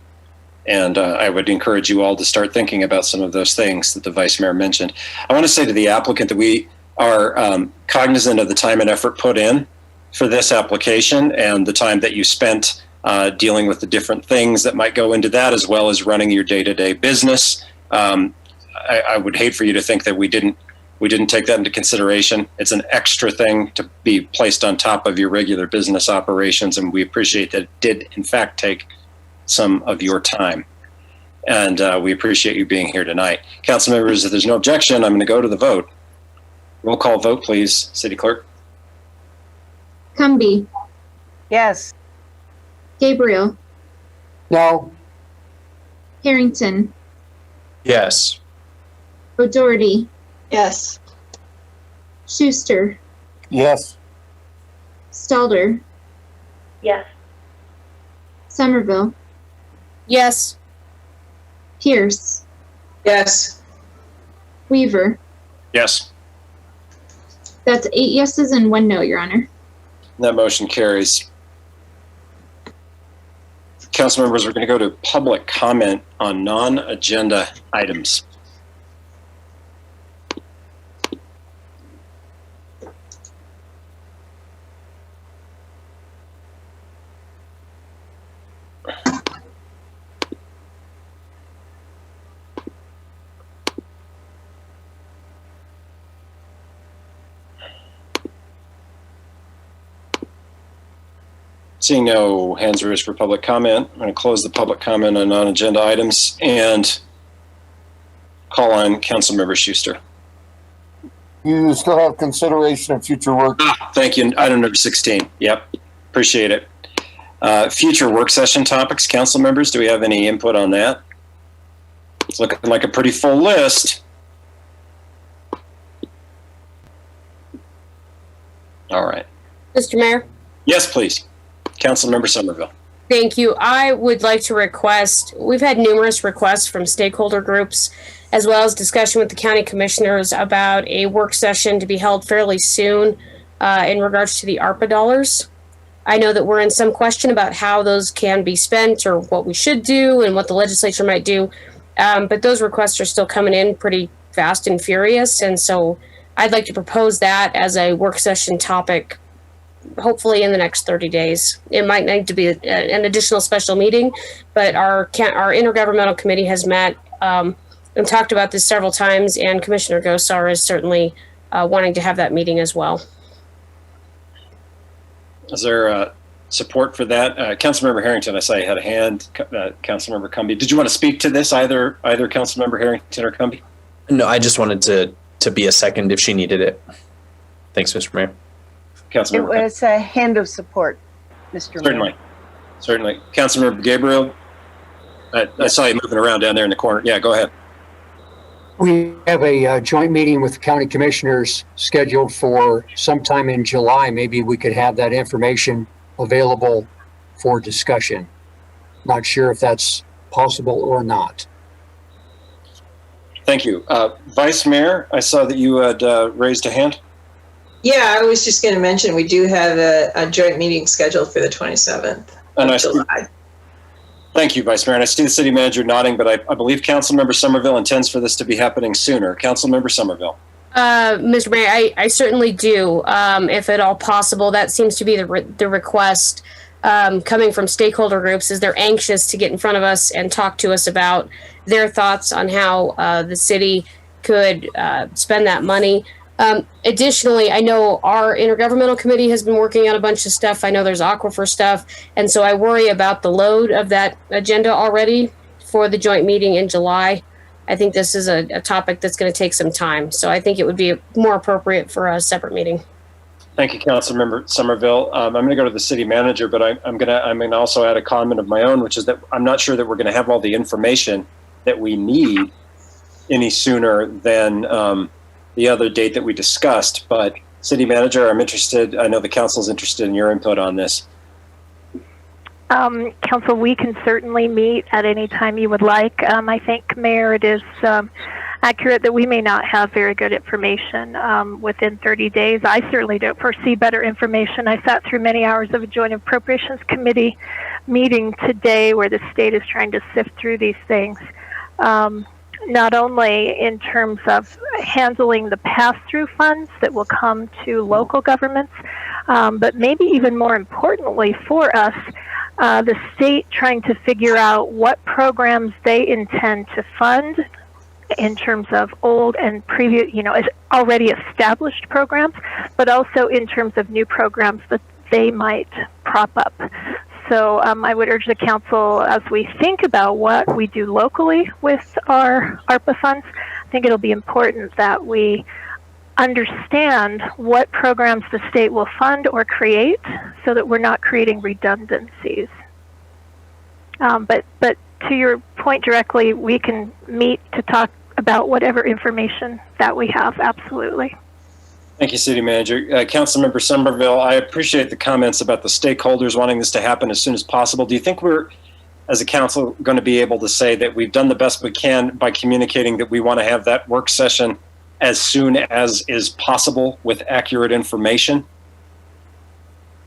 And I would encourage you all to start thinking about some of those things that the Vice Mayor mentioned. I want to say to the applicant that we are cognizant of the time and effort put in for this application and the time that you spent dealing with the different things that might go into that, as well as running your day-to-day business. I would hate for you to think that we didn't take that into consideration. It's an extra thing to be placed on top of your regular business operations, and we appreciate that it did, in fact, take some of your time. And we appreciate you being here tonight. Council members, if there's no objection, I'm going to go to the vote. Roll call vote, please, City Clerk. Cumby, Yes. Gabriel, No. Harrington, Yes. O'Doherty, Yes. Schuster, Yes. Stalder, Yes. Somerville, Yes. Pierce, Yes. Weaver. Yes. That's 8 yeses and 1 no, Your Honor. That motion carries. Council members, we're going to go to public comment on non-agenda items. Seeing no hands raised for public comment, I'm going to close the public comment on non-agenda items and call on Councilmember Schuster. You still have consideration of future work. Thank you. Item number 16. Yep. Appreciate it. Future work session topics. Council members, do we have any input on that? It's looking like a pretty full list. All right. Mr. Mayor? Yes, please. Councilmember Somerville. Thank you. I would like to request, we've had numerous requests from stakeholder groups, as well as discussion with the county commissioners about a work session to be held fairly soon in regards to the ARPA dollars. I know that we're in some question about how those can be spent or what we should do and what the legislature might do. But those requests are still coming in pretty fast and furious. And so I'd like to propose that as a work session topic, hopefully in the next 30 days. It might need to be an additional special meeting, but our intergovernmental committee has met and talked about this several times, and Commissioner Gosar is certainly wanting to have that meeting as well. Is there support for that? Councilmember Harrington, I saw you had a hand. Councilmember Cumby, did you want to speak to this, either Councilmember Harrington or Cumby? No, I just wanted to be a second if she needed it. Thanks, Mr. Mayor. It Councilmember. was a hand of support, Mr. Mayor. Certainly. Councilmember Gabriel, I saw you moving around down there in the corner. Yeah, go ahead. We have a joint meeting with the county commissioners scheduled for sometime in July. Maybe we could have that information available for discussion. Not sure if that's possible or not. Thank you. Vice Mayor, I saw that you had raised a hand. Yeah, I was just going to mention we do have a joint meeting scheduled for the 27th of July. Thank you, Vice Mayor. And I see the city manager nodding, but I believe Councilmember Somerville intends for this to be happening sooner. Councilmember Somerville. Mr. Mayor, I certainly do, if at all possible. That seems to be the request coming from stakeholder groups, is they're anxious to get in front of us and talk to us about their thoughts on how the city could spend that money. Additionally, I know our intergovernmental committee has been working on a bunch of stuff. I know there's aquifer stuff. And so I worry about the load of that agenda already for the joint meeting in July. I think this is a topic that's going to take some time. So I think it would be more appropriate for a separate meeting. Thank you, Councilmember Somerville. I'm going to go to the city manager, but I'm going to also add a comment of my own, which is that I'm not sure that we're going to have all the information that we need any sooner than the other date that we discussed. But city manager, I'm interested. I know the council is interested in your input on this. Council, we can certainly meet at any time you would like. I think, Mayor, it is accurate that we may not have very good information within 30 days. I certainly don't foresee better information. I sat through many hours of a Joint Appropriations Committee meeting today where the state is trying to sift through these things, not only in terms of handling the pass-through funds that will come to local governments, but maybe even more importantly for us, the state trying to figure out what programs they intend to fund in terms of old and previous, already established programs, but also in terms of new programs that they might prop up. So I would urge the council, as we think about what we do locally with our ARPA funds, I think it'll be important that we understand what programs the state will fund or create so that we're not creating redundancies. But to your point directly, we can meet to talk about whatever information that we have, absolutely. Thank you, City Manager. Councilmember Somerville, I appreciate the comments about the stakeholders wanting this to happen as soon as possible. Do you think we're, as a council, going to be able to say that we've done the best we can by communicating that we want to have that work session as soon as is possible with accurate information?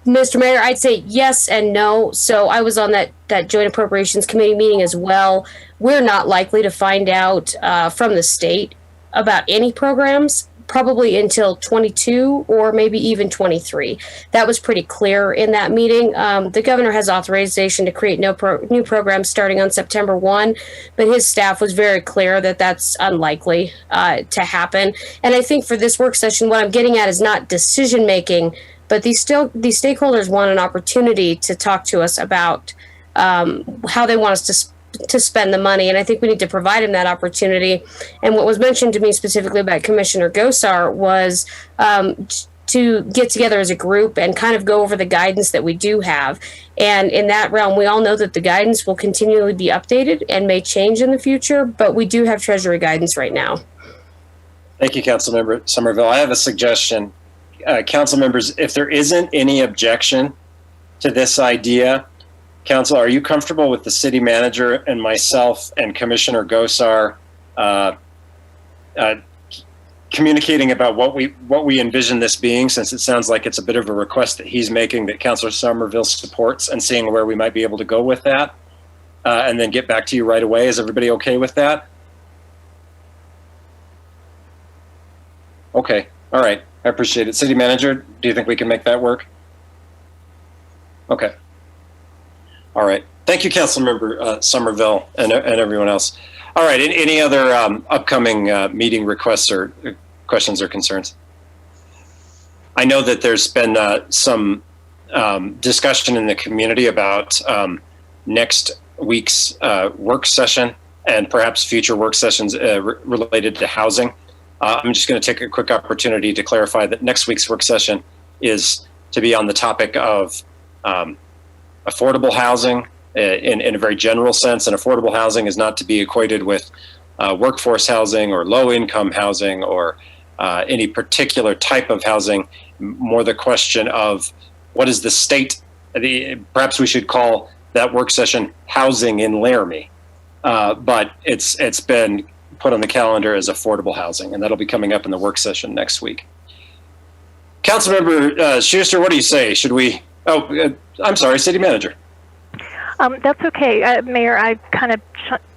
Mr. Mayor, I'd say yes and no. So I was on that Joint Appropriations Committee meeting as well. We're not likely to find out from the state about any programs probably until 22 or maybe even 23. That was pretty clear in that meeting. The governor has authorization to create new programs starting on September 1, but his staff was very clear that that's unlikely to happen. And I think for this work session, what I'm getting at is not decision making, but these stakeholders want an opportunity to talk to us about how they want us to spend the money. And I think we need to provide them that opportunity. And what was mentioned to me specifically about Commissioner Gosar was to get together as a group and kind of go over the guidance that we do have. And in that realm, we all know that the guidance will continually be updated and may change in the future, but we do have Treasury guidance right now. Thank you, Councilmember Somerville. I have a suggestion. Council members, if there isn't any objection to this idea, Council, are you comfortable with the city manager and myself and Commissioner Gosar communicating about what we envision this being, since it sounds like it's a bit of a request that he's making that Councilor Somerville supports, and seeing where we might be able to go with that, and then get back to you right away? Is everybody okay with that? Okay, all right. I appreciate it. City Manager, do you think we can make that work? Okay. All right. Thank you, Councilmember Somerville and everyone else. All right. Any other upcoming meeting requests or questions or concerns? I know that there's been some discussion in the community about next week's work session and perhaps future work sessions related to housing. I'm just going to take a quick opportunity to clarify that next week's work session is to be on the topic of affordable housing in a very general sense. And affordable housing is not to be equated with workforce housing or low-income housing or any particular type of housing. More the question of what is the state, perhaps we should call that work session Housing in Laramie. But it's been put on the calendar as affordable housing, and that'll be coming up in the work session next week. Councilmember Schuster, what do you say? Should we? I'm sorry, City Manager. That's okay, Mayor. I kind of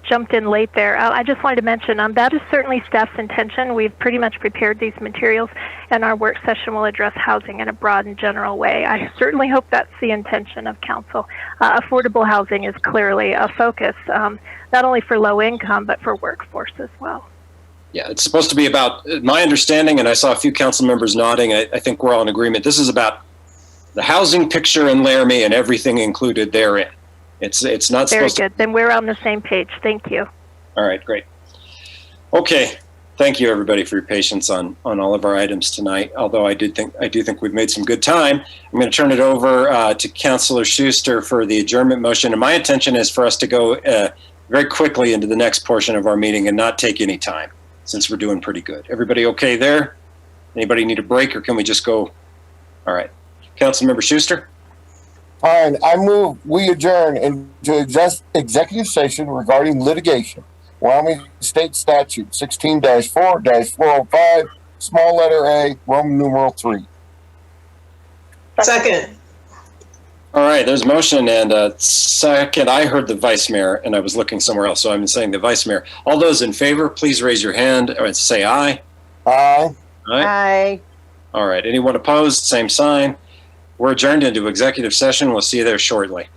jumped in late there. I just wanted to mention that is certainly staff's intention. We've pretty much prepared these materials, and our work session will address housing in a broad and general way. I certainly hope that's the intention of council. Affordable housing is clearly a focus, not only for low income, but for workforce as well. Yeah, it's supposed to be about, my understanding, and I saw a few council members nodding, I think we're all in agreement. This is about the housing picture in Laramie and everything included therein. It's not Very supposed good. Then we're on the same page. Thank you. All right, great. Okay, thank you everybody for your patience on all of our items tonight. Although I do think we've made some good time. I'm going to turn it over to Councilor Schuster for the adjournment motion. And my intention is for us to go very quickly into the next portion of our meeting and not take any time, since we're doing pretty good. Everybody okay there? Anybody need a break, or can we just go? All right, Councilmember Schuster. Fine, I move we adjourn into executive session regarding litigation. Wyoming State Statute 16-4-405, small letter A, Roman numeral 3. Second. All right, there's a motion and a second. I heard the vice mayor and I was looking somewhere else, so I'm saying the vice mayor. All those in favor, please raise your hand and say aye. Aye. Aye. All right, anyone opposed, same sign. We're adjourned into executive session. We'll see you there shortly.